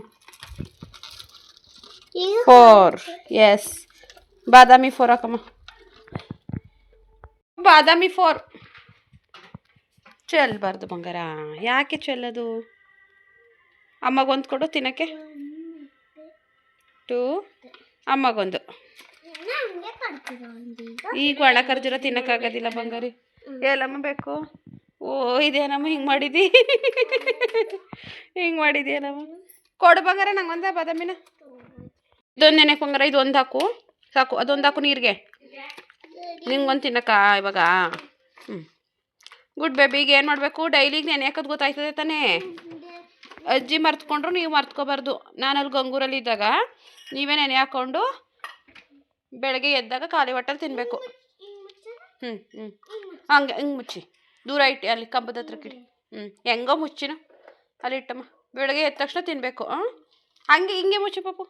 4. ಎಸ್, ಬಾದಾಮಿ 4 ಹಾಕಮ್ಮ. ಬಾದಾಮಿ 4 ಚೆಲ್ಲಬಾರ್ದು ಬಂಗಾರ. ಯಾಕೆ ಚೆಲ್ಲೋದು? ಅಮ್ಮಗೊಂದು ಕೊಡು ತಿನ್ನೋಕ್ಕೆ. 2 ಅಮ್ಮಗೊಂದು. ಈಗ ಒಣ ಖರ್ಜೂರ ತಿನ್ನೋಕ್ಕಾಗೋದಿಲ್ಲ ಬಂಗಾರಿ. ಎಲ್ಲಮ್ಮ ಬೇಕು? ಓ ಇದೇನಮ್ಮ ಹಿಂಗೆ ಮಾಡಿದ್ಯೇನಮ್ಮ. ಕೊಡು ಬಂಗಾರ ನಂಗೊಂದ ಬಾದಾಮಿನ. ಇದೊಂದು ನೆನೆಗೆ ಬಂಗಾರ, ಇದು 1 ಹಾಕು ಸಾಕು. ಅದೊಂದು ಹಾಕು ನೀರಿಗೆ. ನಿಂಗೊಂದು ತಿನ್ನಕ್ಕ ಇವಾಗ. Good baby. ಈಗ ಏನು ಮಾಡಬೇಕು? ಡೈಲಿಗೆ ನೆನೆಯಾಕೋದು ಗೊತ್ತಾಯ್ತದೆ ತಾನೇ. ಅಜ್ಜಿ ಮರ್ತ್ಕೊಂಡ್ರು ನೀವು ಮರ್ತ್ಕೋಬಾರ್ದು. ನಾನು ಅಲ್ಲಿ ಗಂಗೂರಲ್ಲಿ ಇದ್ದಾಗ ನೀವೇ ನೆನೆ ಹಾಕ್ಕೊಂಡು ಬೆಳಗ್ಗೆ ಎದ್ದಾಗ ಖಾಲಿ ಹೊಟ್ಟೆಲಿ ತಿನ್ನಬೇಕು. ಹಂಗೆ ಹಿಂಗೆ ಮುಚ್ಚಿ ದೂರ ಇಟ್ಟು ಅಲ್ಲಿ ಕಂಬದ ಹತ್ರ ಕಿಡಿ. ಹೆಂಗೋ ಮುಚ್ಚಿನ ಅಲ್ಲಿ ಇಟ್ಟಮ್ಮ. ಬೆಳಗ್ಗೆ ಎದ್ದ ತಕ್ಷಣ ತಿನ್ನಬೇಕು. ಹಂಗೆ ಹಿಂಗೆ ಮುಚ್ಚು ಪಾಪು,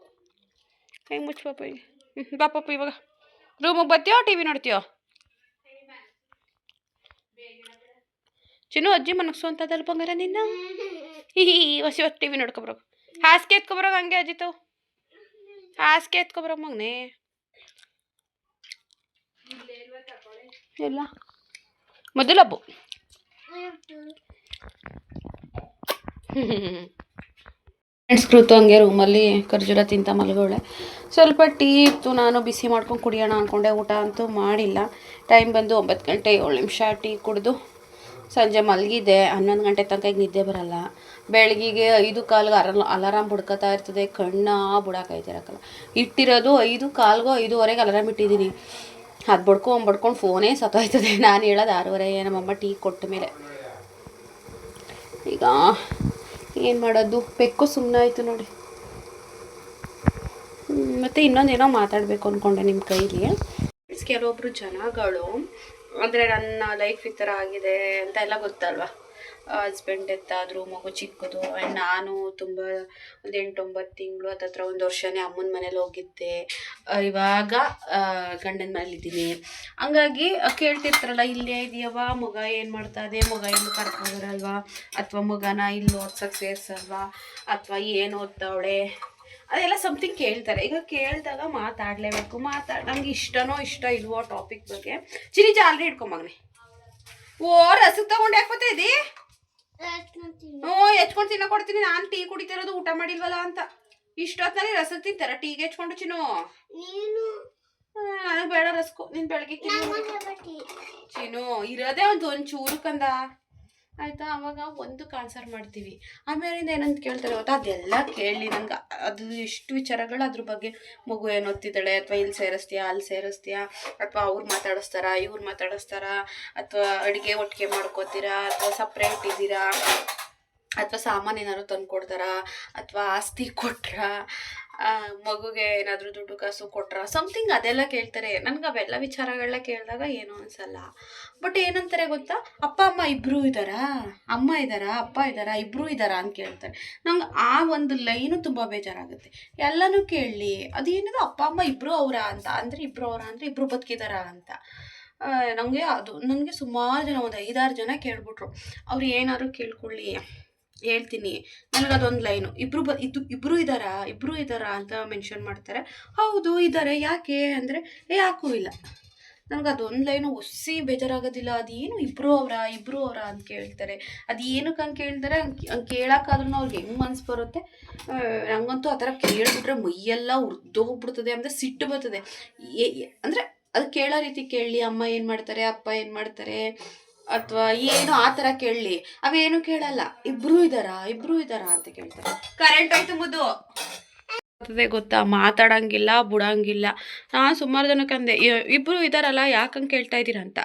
ಹೆಂಗೆ ಮುಚ್ಚು ಪಾಪು. ಹಿಂಗೆ ಬಾ ಪಾಪು. ಇವಾಗ ರೂಮಿಗೆ ಬರ್ತೀಯೋ ಟಿ ವಿ ನೋಡ್ತೀಯೋ? ಚಿನ್ನು ಅಜ್ಜಿ ಮನಸ್ಸು ಅಂತದಲ್ಲ ಬಂಗಾರ ನಿನ್ನ. ಹೊಸಿ ಹೊತ್ತು ಟಿ ವಿ ನೋಡ್ಕೊಬರೋ, ಹಾಸಿಗೆ ಎತ್ಕೊಬರೋ. ಹಂಗೆ ಅಜ್ಜಿತು ಹಾಸಿಗೆ ಎತ್ಕೊಬರೋ ಮಗನೇ. ಇಲ್ಲ ಮೊದಲಬ್ಬು. ಫ್ರೆಂಡ್ಸ್ ಕೃತು ಹಂಗೆ ರೂಮಲ್ಲಿ ಖರ್ಜೂರ ತಿಂತ ಮಲಗೋಳೆ. ಸ್ವಲ್ಪ ಟೀ ಇತ್ತು, ನಾನು ಬಿಸಿ ಮಾಡ್ಕೊಂಡು ಕುಡಿಯೋಣ ಅಂದ್ಕೊಂಡೆ. ಊಟ ಅಂತೂ ಮಾಡಿಲ್ಲ. ಟೈಮ್ ಬಂದು 9 ಗಂಟೆ 7 ನಿಮಿಷ. ಟೀ ಕುಡಿದು ಸಂಜೆ ಮಲಗಿದೆ. 11 ಗಂಟೆ ತನಕ ಈಗ ನಿದ್ದೆ ಬರಲ್ಲ. ಬೆಳಗಿಗೆ 5:15 ಅಲಾರಾಮ್ ಬುಡ್ಕೋತಾ ಇರ್ತದೆ. ಕಣ್ಣು ಬುಡಾಕೈತಿರಕ್ಕಲ್ಲ. ಇಟ್ಟಿರೋದು 5:15 5:15 ಅಲಾರಾಮ್ ಇಟ್ಟಿದ್ದೀನಿ. ಅದು ಬಡ್ಕೊಂಡು ಫೋನೇ ಸತ್ತೋಯ್ತದೆ. ನಾನು ಹೇಳೋದು 6:30. ನಮ್ಮಮ್ಮ ಟೀ ಕೊಟ್ಟ ಮೇಲೆ ಈಗ ಏನು ಮಾಡೋದು? ಬೆಕ್ಕು ಸುಮ್ಮನೆ ಆಯಿತು ನೋಡಿ. ಮತ್ತು ಇನ್ನೊಂದೇನೋ ಮಾತಾಡಬೇಕು ಅಂದ್ಕೊಂಡೆ ನಿಮ್ಮ ಕೈಲಿ. ಕೆಲವೊಬ್ಬರು ಜನಗಳು ಅಂದರೆ ನನ್ನ ಲೈಫ್ ಈ ಥರ ಆಗಿದೆ ಅಂತ ಎಲ್ಲ ಗೊತ್ತಲ್ವ. ಹಸ್ಬೆಂಡ್ ಎತ್ತಾದರೂ, ಮಗು ಚಿಕ್ಕದು. ಆ್ಯಂಡ್ ನಾನು ತುಂಬ ಒಂದು 8-9 ತಿಂಗಳು ಹತ್ತತ್ರ 1 ವರ್ಷನೇ ಅಮ್ಮನ ಮನೇಲಿ ಹೋಗಿದ್ದೆ. ಇವಾಗ ಗಂಡನ ಮನೇಲಿದ್ದೀನಿ. ಹಂಗಾಗಿ ಕೇಳ್ತಿರ್ತಾರಲ್ಲ, ಇಲ್ಲೇ ಇದೆಯವ ಮಗ ಏನು ಮಾಡ್ತಾ ಇದೆ, ಮಗ ಎಲ್ಲೂ ಕರ್ಕೊಂಡ್ಬರಲ್ವಾ, ಅಥವಾ ಮಗನ ಇಲ್ಲಿ ಓದ್ಸೋಕ್ಕೆ ಸೇರ್ಸಲ್ವಾ, ಅಥವಾ ಏನು ಓದ್ತಾವಳೆ, ಅದೆಲ್ಲ ಸಮಥಿಂಗ್ ಕೇಳ್ತಾರೆ. ಈಗ ಕೇಳಿದಾಗ ಮಾತಾಡಲೇಬೇಕು. ನಂಗೆ ಇಷ್ಟನೋ ಇಷ್ಟ ಇಲ್ವೋ ಟಾಪಿಕ್ ಬಗ್ಗೆ. ಚಿನಿ ಜಾಲರಿ ಹಿಡ್ಕೊಂಬಗ್ನೆ. ಓ ರಸಕ್ಕೆ ತಗೊಂಡು ಯಾಕೆ ಬರ್ತಾ ಇದ್ದಿ? ಹೆಚ್ಕೊಂಡು ತಿನ್ನೋ ಕೊಡ್ತೀನಿ. ನಾನು ಟೀ ಕುಡಿತಿರೋದು ಊಟ ಮಾಡಿಲ್ವಲ್ಲ ಅಂತ. ಇಷ್ಟೊತ್ತಲ್ಲಿ ರಸಕ್ಕೆ ತಿಂತಾರ ಟೀಗೆ ಹೆಚ್ಕೊಂಡು? ಚಿನ್ನು ನನಗೆ ಬೇಡ ರಸ್ಕು. ನೀನು ಬೆಳಗ್ಗೆ ಚಿನ್ನು ಇರೋದೇ ಒಂಚೂರು ಕಂದ ಆಯಿತಾ. ಅವಾಗ ಒಂದು ಆನ್ಸರ್ ಮಾಡ್ತೀವಿ. ಆಮೇಲಿಂದ ಏನಂತ ಕೇಳ್ತಾರೆ ಗೊತ್ತಾ? ಅದೆಲ್ಲ ಕೇಳಿ ನಂಗೆ ಅದು ಎಷ್ಟು ವಿಚಾರಗಳು ಅದ್ರ ಬಗ್ಗೆ. ಮಗು ಏನು ಓದ್ತಿದ್ದಾಳೆ, ಅಥವಾ ಇಲ್ಲಿ ಸೇರಿಸ್ತೀಯಾ ಅಲ್ಲಿ ಸೇರಿಸ್ತೀಯಾ, ಅಥವಾ ಅವ್ರು ಮಾತಾಡಿಸ್ತಾರಾ ಇವ್ರು ಮಾತಾಡಿಸ್ತಾರಾ, ಅಥವಾ ಅಡುಗೆ ಒಟ್ಟಿಗೆ ಮಾಡ್ಕೋತೀರಾ, ಅಥವಾ ಸಪ್ರೇಟ್ ಇದ್ದೀರಾ, ಅಥವಾ ಸಾಮಾನು ಏನಾದ್ರು ತಂದು ಕೊಡ್ತಾರಾ, ಅಥವಾ ಆಸ್ತಿ ಕೊಟ್ರಾ, ಮಗುಗೆ ಏನಾದರೂ ದುಡ್ಡು ಕಾಸು ಕೊಟ್ರಾ, ಸಮಥಿಂಗ್ ಅದೆಲ್ಲ ಕೇಳ್ತಾರೆ. ನನಗೆ ಅವೆಲ್ಲ ವಿಚಾರಗಳನ್ನ ಕೇಳಿದಾಗ ಏನೂ ಅನಿಸಲ್ಲ. ಬಟ್ ಏನಂತಾರೆ ಗೊತ್ತಾ? ಅಪ್ಪ ಅಮ್ಮ ಇಬ್ಬರೂ ಇದ್ದಾರಾ, ಅಮ್ಮ ಇದ್ದಾರಾ, ಅಪ್ಪ ಇದ್ದಾರಾ, ಇಬ್ಬರೂ ಇದ್ದಾರಾ ಅಂತ ಕೇಳ್ತಾರೆ. ನಂಗೆ ಆ ಒಂದು ಲೈನು ತುಂಬ ಬೇಜಾರಾಗುತ್ತೆ. ಎಲ್ಲನೂ ಕೇಳಲಿ, ಅದೇನದು ಅಪ್ಪ ಅಮ್ಮ ಇಬ್ಬರು ಅವರಾ ಅಂತ. ಅಂದರೆ ಇಬ್ಬರು ಅವರಾ ಅಂದರೆ ಇಬ್ಬರು ಬದುಕಿದಾರಾ ಅಂತ. ನನಗೆ ಸುಮಾರು ಜನ, ಒಂದು 5-6 ಜನ ಕೇಳ್ಬಿಟ್ರು. ಅವ್ರು ಏನಾದ್ರು ಕೇಳ್ಕೊಳ್ಳಿ, ಹೇಳ್ತೀನಿ. ನನಗದೊಂದು ಲೈನು, ಇಬ್ಬರು ಇದ್ದಾರಾ ಅಂತ ಮೆನ್ಷನ್ ಮಾಡ್ತಾರೆ. ಹೌದು ಇದ್ದಾರೆ. ಯಾಕೆ ಅಂದರೆ ಯಾಕೂ ಇಲ್ಲ. ನನಗದೊಂದು ಲೈನು ಒಸಿ ಬೇಜಾರಾಗೋದಿಲ್ಲ. ಅದೇನು ಇಬ್ಬರು ಅವರಾ ಅಂತ ಕೇಳ್ತಾರೆ. ಅದು ಏನಕ್ಕೆ ಹಂಗೆ ಕೇಳ್ತಾರೆ? ಹಂಗೆ ಕೇಳೋಕ್ಕಾದ್ರೂ ಅವ್ರಿಗೆ ಹೆಂಗೆ ಮನ್ಸು ಬರುತ್ತೆ? ನಂಗಂತೂ ಆ ಥರ ಕೇಳಿಬಿಟ್ರೆ ಮೈಯೆಲ್ಲ ಉರ್ದೋಗ್ಬಿಡ್ತದೆ. ಅಂದರೆ ಸಿಟ್ಟು ಬರ್ತದೆ. ಅಂದರೆ ಅದು ಕೇಳೋ ರೀತಿ ಕೇಳಲಿ. ಅಮ್ಮ ಏನು ಮಾಡ್ತಾರೆ, ಅಪ್ಪ ಏನು ಮಾಡ್ತಾರೆ, ಅಥವಾ ಏನು ಆ ಥರ ಕೇಳಲಿ. ಅವೇನು ಕೇಳಲ್ಲ. ಇಬ್ಬರು ಇದ್ದಾರಾ ಅಂತ ಕೇಳ್ತಾರೆ. ಕರೆಂಟ್ ಆಯ್ತು ಮುದ್ದು ಗೊತ್ತಾ? ಮಾತಾಡಂಗಿಲ್ಲ, ಬಿಡಂಗಿಲ್ಲ. ನಾನು ಸುಮಾರು ಜನಕ್ಕೆ ಅಂದೆ, ಇಬ್ಬರು ಇದ್ದಾರಲ್ಲ ಯಾಕಂಗೆ ಕೇಳ್ತಾ ಇದ್ದೀರಾ ಅಂತ.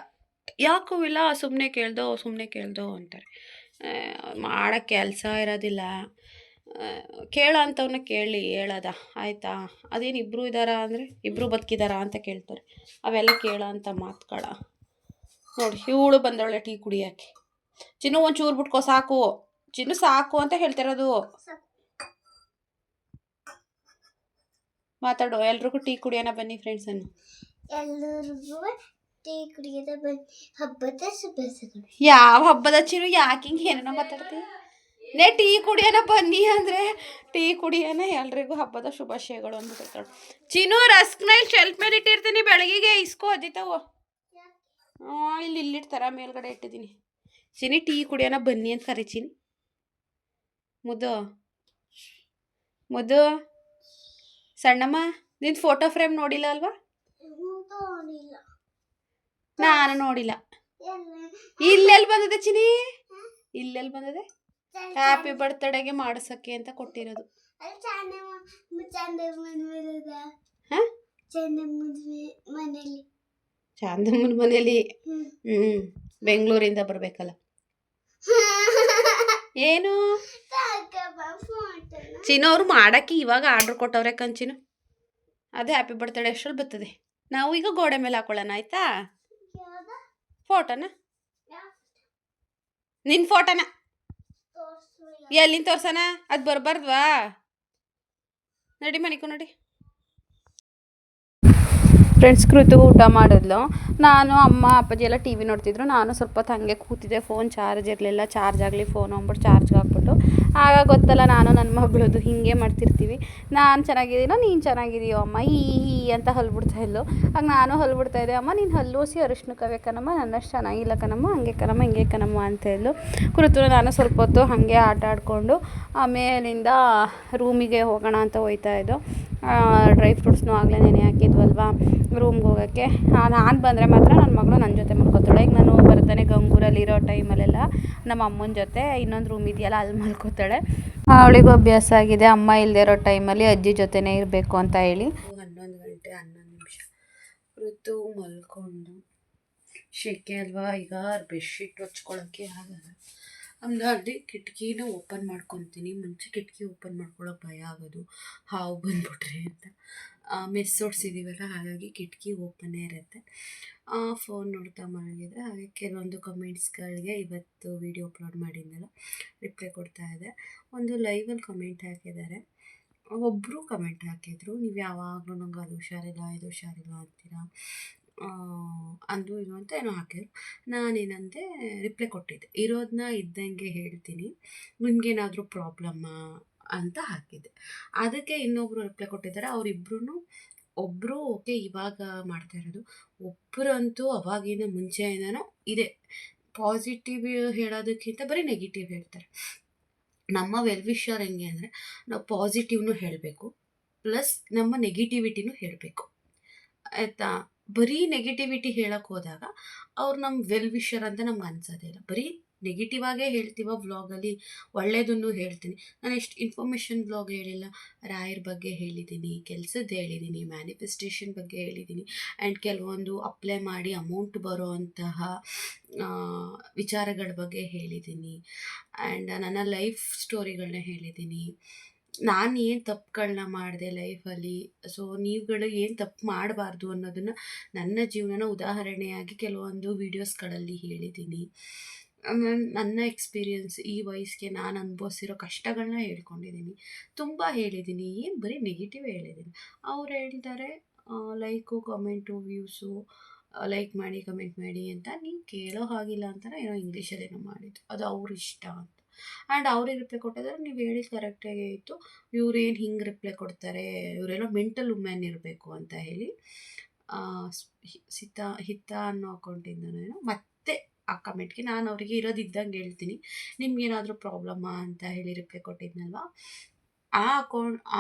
ಯಾಕೂ ಇಲ್ಲ, ಸುಮ್ಮನೆ ಕೇಳ್ದೋ ಅಂತಾರೆ. ಮಾಡೋ ಕೆಲಸ ಇರೋದಿಲ್ಲ. ಕೇಳೋ ಅಂಥವನ್ನ ಕೇಳಿ ಹೇಳೋದ ಆಯಿತಾ? ಅದೇನು ಇಬ್ಬರು ಇದ್ದಾರಾ ಅಂದರೆ ಇಬ್ಬರು ಬದುಕಿದಾರಾ ಅಂತ ಕೇಳ್ತಾರೆ. ಅವೆಲ್ಲ ಕೇಳೋ ಅಂಥ ಮಾತುಗಳ ನೋಡಿ. ಇವಳು ಬಂದವಳೆ ಟೀ ಕುಡಿಯೋಕ್ಕೆ. ಚಿನ್ನು ಒಂಚೂರು ಬಿಟ್ಕೋ ಸಾಕು, ಚಿನ್ನು ಸಾಕು ಅಂತ ಹೇಳ್ತಿರೋದು. ಮಾತಾಡು. ಎಲ್ರಿಗೂ ಟೀ ಕುಡಿಯೋಣ ಬನ್ನಿ ಫ್ರೆಂಡ್ಸ್ ಅನ್ನು. ಎಲ್ಲರಿಗೂ ಟೀ ಕುಡಿಯೋದ ಬನ್ನಿ. ಹಬ್ಬದ ಶುಭಾಶಯಗಳು. ಯಾವ ಹಬ್ಬದ ಚಿನ್ನು? ಯಾಕೆ ಹಿಂಗೆ ಏನೋ ಮಾತಾಡ್ತೀವಿ? ಟೀ ಕುಡಿಯೋಣ ಬನ್ನಿ ಅಂದರೆ ಟೀ ಕುಡಿಯೋಣ. ಎಲ್ರಿಗೂ ಹಬ್ಬದ ಶುಭಾಶಯಗಳು ಅಂದ್ಬಿಟ್ಟಿರ್ತಾಳೆ. ಚಿನ್ನು ರಸ್ಕ್ನ ಶೆಲ್ಫ್ ಮೇಲೆ ಇಟ್ಟಿರ್ತೀನಿ, ಬೆಳಗಿಗೆ ಇಸ್ಕೋ ಅದಿತಾವು. ಇಲ್ಲಿಡ್ತಾರ, ಮೇಲ್ಗಡೆ ಇಟ್ಟಿದ್ದೀನಿ. ಚಿನಿ ಟೀ ಕುಡಿಯೋಣ ಬನ್ನಿ ಅಂತ ಕರಿ. ಚಿನಿ ಮುದ್ದು ಸಣ್ಣಮ್ಮ, ನಿನ್ನ ಫೋಟೋ ಫ್ರೇಮ್ ನೋಡಿಲ್ಲ ಅಲ್ವಾ? ನಾನು ನೋಡಿಲ್ಲ. ಇಲ್ಲೆಲ್ಲಿ ಬಂದದೆ ಚಿನಿ? ಇಲ್ಲೆಲ್ಲಿ ಬಂದದೆ? ಹ್ಯಾಪಿ ಬರ್ತ್ಡೇಗೆ ಮಾಡಿಸೋಕ್ಕೆ ಅಂತ ಕೊಟ್ಟಿರೋದು. ಚಾಂದಮ್ಮನ ಮನೇಲಿ. ಬೆಂಗಳೂರಿಂದ ಬರಬೇಕಲ್ಲ. ಏನು ಚಿನ್ನು ಅವ್ರು ಮಾಡೋಕ್ಕೆ ಇವಾಗ ಆರ್ಡ್ರ್ ಕೊಟ್ಟವ್ರೆ ಕಂಚಿನು. ಅದೇ ಹ್ಯಾಪಿ ಬರ್ತ್ಡೇ ಅಷ್ಟರಲ್ಲಿ ಬರ್ತದೆ. ನಾವು ಈಗ ಗೋಡೆ ಮೇಲೆ ಹಾಕೊಳ್ಳೋಣ ಆಯ್ತಾ? ಯಾವ್ದ ಫೋಟೋನ, ಯಾವ ನಿನ್ನ ಫೋಟೋನ ತೋರ್ಸು ಎಲ್ಲಿಂದ ತೋರ್ಸೋಣ? ಅದು ಬರಬಾರ್ದ್ವಾ? ನಡಿ ಮನಿಕೊ ನಡಿ. ಫ್ರೆಂಡ್ಸ್ ಕೃತು ಊಟ ಮಾಡಿದ್ಲು. ನಾನು ಅಮ್ಮ ಅಪ್ಪಾಜಿ ಎಲ್ಲ ಟಿ ವಿ ನೋಡ್ತಿದ್ರು. ನಾನು ಸ್ವಲ್ಪ ಹೊತ್ತು ಹಾಗೆ ಕೂತಿದ್ದೆ. ಫೋನ್ ಚಾರ್ಜ್ ಇರಲಿಲ್ಲ. ಚಾರ್ಜ್ ಆಗಲಿ ಫೋನ್ ಅಂದ್ಬಿಟ್ಟು ಚಾರ್ಜ್ಗೆ ಹಾಕ್ಬಿಟ್ಟು, ಆಗ ಗೊತ್ತಲ್ಲ ನಾನು ನನ್ನ ಮಗಳದು ಹಿಂಗೆ ಮಾಡ್ತಿರ್ತೀವಿ. ನಾನು ಚೆನ್ನಾಗಿದ್ದೀನೋ ನೀನು ಚೆನ್ನಾಗಿದೆಯೋ ಅಮ್ಮ ಈ ಅಂತ ಹಲ್ಬಿಡ್ತಾ ಇದ್ಲು. ಆಗ ನಾನು ಹಲ್ಬಿಡ್ತಾ ಇದ್ದೆ, ಅಮ್ಮ ನೀನು ಹಲ್ಲೂಸಿ ಅರಿಶಿನಕ್ಕವೇ ಕಣಮ್ಮ, ನನ್ನಷ್ಟು ಚೆನ್ನಾಗಿಲ್ಲ ಕಣಮ್ಮ, ಹಂಗೆ ಕಣಮ್ಮ ಹಿಂಗೆ ಕಣಮ್ಮ ಅಂತ ಹೇಳಿದ್ಲು. ಕೃತು ನಾನು ಸ್ವಲ್ಪ ಹೊತ್ತು ಹಾಗೆ ಆಟ ಆಡಿಕೊಂಡು ಆಮೇಲಿಂದ ರೂಮಿಗೆ ಹೋಗೋಣ ಅಂತ ಹೋಗ್ತಾ ಇದ್ದೋ. ಡ್ರೈ ಫ್ರೂಟ್ಸ್ನೂ ಆಗಲೇ ನೆನೆ ಹಾಕಿದ್ವಲ್ವ ರೂಮ್ಗೆ ಹೋಗೋಕ್ಕೆ. ನಾನು ಬಂದರೆ ಮಾತ್ರ ನನ್ನ ಮಗಳು ನನ್ನ ಜೊತೆ ಮಲ್ಕೋತಾಳೆ. ಈಗ ನಾನು ಬರ್ತಾನೆ ಗಂಗೂರಲ್ಲಿ ಇರೋ ಟೈಮಲ್ಲೆಲ್ಲ ನಮ್ಮ ಅಮ್ಮನ ಜೊತೆ ಇನ್ನೊಂದು ರೂಮ್ ಇದೆಯಲ್ಲ ಅಲ್ಲಿ ಮಲ್ಕೋತಾಳೆ. ಅವಳಿಗೂ ಅಭ್ಯಾಸ ಆಗಿದೆ ಅಮ್ಮ ಇಲ್ಲದೆ ಇರೋ ಟೈಮಲ್ಲಿ ಅಜ್ಜಿ ಜೊತೆನೇ ಇರಬೇಕು ಅಂತ ಹೇಳಿ. 11 ಗಂಟೆ 11 ನಿಮಿಷ ಋತು ಮಲ್ಕೊಂಡು. ಶೆಕೆ ಅಲ್ವಾ, ಈಗ ಬೆಡ್ಶೀಟ್ ಹೊಚ್ಕೊಳ್ಳೋಕ್ಕೆ ಆಗಲ್ಲ. ಹಂಗಾಗಿ ಕಿಟಕಿನ ಓಪನ್ ಮಾಡ್ಕೊತೀನಿ. ಮುಂಚೆ ಕಿಟಕಿ ಓಪನ್ ಮಾಡ್ಕೊಳ್ಳೋಕೆ ಭಯ ಆಗೋದು, ಹಾವು ಬಂದ್ಬಿಟ್ರೆ ಅಂತ. ಮೆಸ್ ಹೊಡ್ಸಿದ್ದೀವಲ್ಲ, ಹಾಗಾಗಿ ಕಿಟಕಿ ಓಪನ್ನೇ ಇರುತ್ತೆ. ಫೋನ್ ನೋಡ್ತಾ ಮಲಗಿದ್ರೆ ಹಾಗೆ ಕೆಲವೊಂದು ಕಮೆಂಟ್ಸ್ಗಳಿಗೆ ಇವತ್ತು ವೀಡಿಯೋ ಅಪ್ಲೋಡ್ ಮಾಡಿದ್ನಲ್ಲ ರಿಪ್ಲೈ ಕೊಡ್ತಾ ಇದೆ. ಒಂದು ಲೈವಲ್ಲಿ ಕಮೆಂಟ್ ಹಾಕಿದ್ದಾರೆ. ಒಬ್ಬರು ಕಮೆಂಟ್ ಹಾಕಿದ್ರು, ನೀವು ಯಾವಾಗಲೂ ನಂಗೆ ಅದು ಹುಷಾರಿಲ್ಲ ಇದು ಹುಷಾರಿಲ್ಲ ಅಂತೀರಾ ಅಂದು ಇದು ಅಂತ ಏನೋ ಹಾಕಿದ್ರು. ನಾನೇನಂತೆ ರಿಪ್ಲೈ ಕೊಟ್ಟಿದ್ದೆ, ಇರೋದನ್ನ ಇದ್ದಂಗೆ ಹೇಳ್ತೀನಿ, ನಿಮಗೇನಾದರೂ ಪ್ರಾಬ್ಲಮ್ಮಾ ಅಂತ ಹಾಕಿದ್ದೆ. ಅದಕ್ಕೆ ಇನ್ನೊಬ್ಬರು ರಿಪ್ಲೈ ಕೊಟ್ಟಿದ್ದಾರೆ. ಅವರಿಬ್ಬರೂ ಒಬ್ಬರು ಓಕೆ ಇವಾಗ ಮಾಡ್ತಾ ಇರೋದು, ಒಬ್ಬರಂತೂ ಅವಾಗಿನ ಮುಂಚೆಯಿಂದನೂ ಇದೆ. ಪಾಸಿಟಿವ್ ಹೇಳೋದಕ್ಕಿಂತ ಬರೀ ನೆಗೆಟಿವ್ ಹೇಳ್ತಾರೆ. ನಮ್ಮ ವೆಲ್ವಿಷರ್ ಹೆಂಗೆ ಅಂದರೆ, ನಾವು ಪಾಸಿಟಿವ್ನು ಹೇಳಬೇಕು ಪ್ಲಸ್ ನಮ್ಮ ನೆಗೆಟಿವಿಟಿನೂ ಹೇಳಬೇಕು ಆಯಿತಾ. ಬರೀ ನೆಗೆಟಿವಿಟಿ ಹೇಳೋಕ್ಕೆ ಹೋದಾಗ ಅವ್ರು ನಮ್ಮ ವೆಲ್ವಿಷರ್ ಅಂತ ನಮ್ಗೆ ಅನ್ಸೋದಿಲ್ಲ. ಬರೀ ನೆಗೆಟಿವ್ ಆಗೇ ಹೇಳ್ತೀವ ವ್ಲಾಗಲ್ಲಿ, ಒಳ್ಳೆಯದನ್ನು ಹೇಳ್ತೀನಿ. ನಾನು ಎಷ್ಟು ಇನ್ಫಾರ್ಮೇಷನ್ ವ್ಲಾಗ್ ಹೇಳಿಲ್ಲ. ರಾಯರ ಬಗ್ಗೆ ಹೇಳಿದ್ದೀನಿ, ಕೆಲಸದ್ದು ಹೇಳಿದ್ದೀನಿ, ಮ್ಯಾನಿಫೆಸ್ಟೇಷನ್ ಬಗ್ಗೆ ಹೇಳಿದ್ದೀನಿ, ಆ್ಯಂಡ್ ಕೆಲವೊಂದು ಅಪ್ಲೈ ಮಾಡಿ ಅಮೌಂಟ್ ಬರೋ ಅಂತಹ ವಿಚಾರಗಳ ಬಗ್ಗೆ ಹೇಳಿದ್ದೀನಿ, ಆ್ಯಂಡ್ ನನ್ನ ಲೈಫ್ ಸ್ಟೋರಿಗಳನ್ನ ಹೇಳಿದ್ದೀನಿ. ನಾನು ಏನು ತಪ್ಪುಗಳನ್ನ ಮಾಡಿದೆ ಲೈಫಲ್ಲಿ, ಸೊ ನೀವುಗಳು ಏನು ತಪ್ಪು ಮಾಡಬಾರ್ದು ಅನ್ನೋದನ್ನು ನನ್ನ ಜೀವನನ ಉದಾಹರಣೆಯಾಗಿ ಕೆಲವೊಂದು ವೀಡಿಯೋಸ್ಗಳಲ್ಲಿ ಹೇಳಿದ್ದೀನಿ. ನನ್ನ ಎಕ್ಸ್ಪೀರಿಯನ್ಸ್ ಈ ವಯಸ್ಸಿಗೆ ನಾನು ಅನುಭವಿಸಿರೋ ಕಷ್ಟಗಳನ್ನ ಹೇಳ್ಕೊಂಡಿದ್ದೀನಿ, ತುಂಬ ಹೇಳಿದ್ದೀನಿ. ಏನು ಬರೀ ನೆಗೆಟಿವ್ ಹೇಳಿದ್ದೀನಿ. ಅವ್ರು ಹೇಳ್ತಾರೆ ಲೈಕು ಕಮೆಂಟು ವ್ಯೂಸು, ಲೈಕ್ ಮಾಡಿ ಕಮೆಂಟ್ ಮಾಡಿ ಅಂತ. ನೀವು ಕೇಳೋ ಹಾಗಿಲ್ಲ ಅಂತಾನೆ ಏನೋ ಇಂಗ್ಲೀಷಲ್ಲೇನೋ ಮಾಡಿದ್ದು, ಅದು ಅವ್ರ ಇಷ್ಟ ಅಂತ. ಆ್ಯಂಡ್ ಅವ್ರಿಗೆ ರಿಪ್ಲೈ ಕೊಟ್ಟಿದ್ರೆ ನೀವು ಹೇಳಿದ ಕರೆಕ್ಟಾಗೇ ಇತ್ತು, ಇವ್ರೇನು ಹಿಂಗೆ ರಿಪ್ಲೈ ಕೊಡ್ತಾರೆ, ಇವರೆಲ್ಲ ಮೆಂಟಲ್ ವುಮೆನ್ ಇರಬೇಕು ಅಂತ ಹೇಳಿ ಹಿತ ಅನ್ನೋ ಅಕೌಂಟಿಂದನೇನೋ ಮತ್ತೆ ಆ ಕಮೆಂಟ್ಗೆ ನಾನು ಅವರಿಗೆ ಇರೋದಿದ್ದಂಗೆ ಹೇಳ್ತೀನಿ, ನಿಮ್ಗೇನಾದರೂ ಪ್ರಾಬ್ಲಮ್ಮಾ ಅಂತ ಹೇಳಿ ರಿಪ್ಲೈ ಕೊಟ್ಟಿದ್ನಲ್ವ,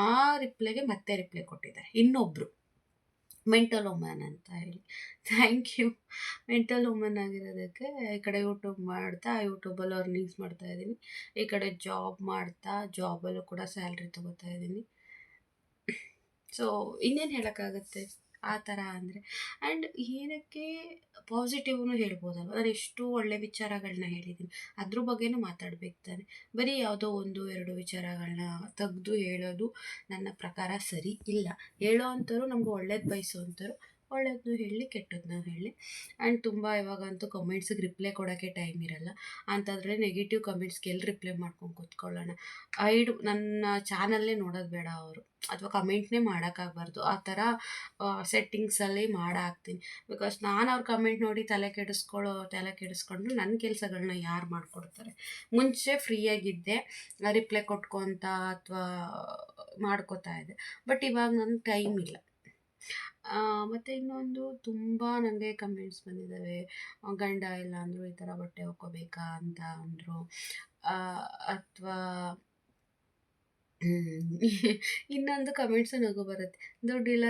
ಆ ರಿಪ್ಲೈಗೆ ಮತ್ತೆ ರಿಪ್ಲೈ ಕೊಟ್ಟಿದ್ದಾರೆ ಇನ್ನೊಬ್ಬರು, ಮೆಂಟಲ್ ವುಮನ್ ಅಂತ ಹೇಳಿ. Thank you. ಮೆಂಟಲ್ ವುಮನ್ ಆಗಿರೋದಕ್ಕೆ ಈ ಕಡೆ ಯೂಟ್ಯೂಬ್ ಮಾಡ್ತಾ ಯೂಟ್ಯೂಬಲ್ಲಿ ಅರ್ನಿಂಗ್ಸ್ ಮಾಡ್ತಾಯಿದ್ದೀನಿ, ಈ ಕಡೆ ಜಾಬ್ ಮಾಡ್ತಾ ಜಾಬಲ್ಲೂ ಕೂಡ ಸ್ಯಾಲ್ರಿ ತೊಗೋತಾ ಇದ್ದೀನಿ. ಸೊ ಇನ್ನೇನು ಹೇಳೋಕ್ಕಾಗತ್ತೆ ಆ ಥರ ಅಂದರೆ. ಆ್ಯಂಡ್ ಏನಕ್ಕೆ ಪಾಸಿಟಿವ್ನು ಹೇಳ್ಬೋದಲ್ವ, ನಾನು ಎಷ್ಟು ಒಳ್ಳೆ ವಿಚಾರಗಳನ್ನ ಹೇಳಿದ್ದೀನಿ, ಅದ್ರ ಬಗ್ಗೆನೂ ಮಾತಾಡ್ಬೇಕು ತಾನೆ. ಬರೀ ಯಾವುದೋ 1-2 ವಿಚಾರಗಳನ್ನ ತೆಗೆದು ಹೇಳೋದು ನನ್ನ ಪ್ರಕಾರ ಸರಿ ಇಲ್ಲ. ಹೇಳೋ ಅಂಥವ್ರು ನಮ್ಗೆ ಒಳ್ಳೇದು ಬಯಸೋ ಅಂಥವ್ರು ಒಳ್ಳೇದನ್ನು ಹೇಳಿ ಕೆಟ್ಟದ್ದನ್ನ ಹೇಳಿ. ಆ್ಯಂಡ್ ತುಂಬ ಇವಾಗಂತೂ ಕಮೆಂಟ್ಸಿಗೆ ರಿಪ್ಲೈ ಕೊಡೋಕ್ಕೆ ಟೈಮ್ ಇರಲ್ಲ. ಅಂಥದ್ರಲ್ಲಿ ನೆಗೆಟಿವ್ ಕಮೆಂಟ್ಸ್ಗೆ ಎಲ್ಲಿ ರಿಪ್ಲೈ ಮಾಡ್ಕೊಂಡು ಕೂತ್ಕೊಳ್ಳೋಣ. ನನ್ನ ಚಾನಲ್ಲೇ ನೋಡೋದು ಬೇಡ ಅವರು, ಅಥವಾ ಕಮೆಂಟ್ನೇ ಮಾಡೋಕ್ಕಾಗಬಾರ್ದು, ಆ ಥರ ಸೆಟ್ಟಿಂಗ್ಸಲ್ಲಿ ಹಾಕ್ತೀನಿ. ಬಿಕಾಸ್ ನಾನು ಅವ್ರ ಕಮೆಂಟ್ ನೋಡಿ ತಲೆ ಕೆಡಿಸ್ಕೊಂಡು ನನ್ನ ಕೆಲಸಗಳನ್ನ ಯಾರು ಮಾಡಿಕೊಡ್ತಾರೆ. ಮುಂಚೆ ಫ್ರೀಯಾಗಿದ್ದೆ, ರಿಪ್ಲೈ ಕೊಟ್ಕೊತ ಅಥವಾ ಮಾಡ್ಕೋತಾ ಇದ್ದೆ. ಬಟ್ ಇವಾಗ ನನಗೆ ಟೈಮ್ ಇಲ್ಲ. ಮತ್ತು ಇನ್ನೊಂದು ತುಂಬ ನನಗೆ ಕಮೆಂಟ್ಸ್ ಬಂದಿದ್ದಾವೆ, ಗಂಡ ಇಲ್ಲ ಅಂದರು ಈ ಥರ ಬಟ್ಟೆ ಹಾಕ್ಕೋಬೇಕಾ ಅಂತ ಅಂದರು, ಅಥವಾ ಇನ್ನೊಂದು ಕಮೆಂಟ್ಸು ನಗು ಬರುತ್ತೆ, ದುಡ್ಡಿಲ್ಲ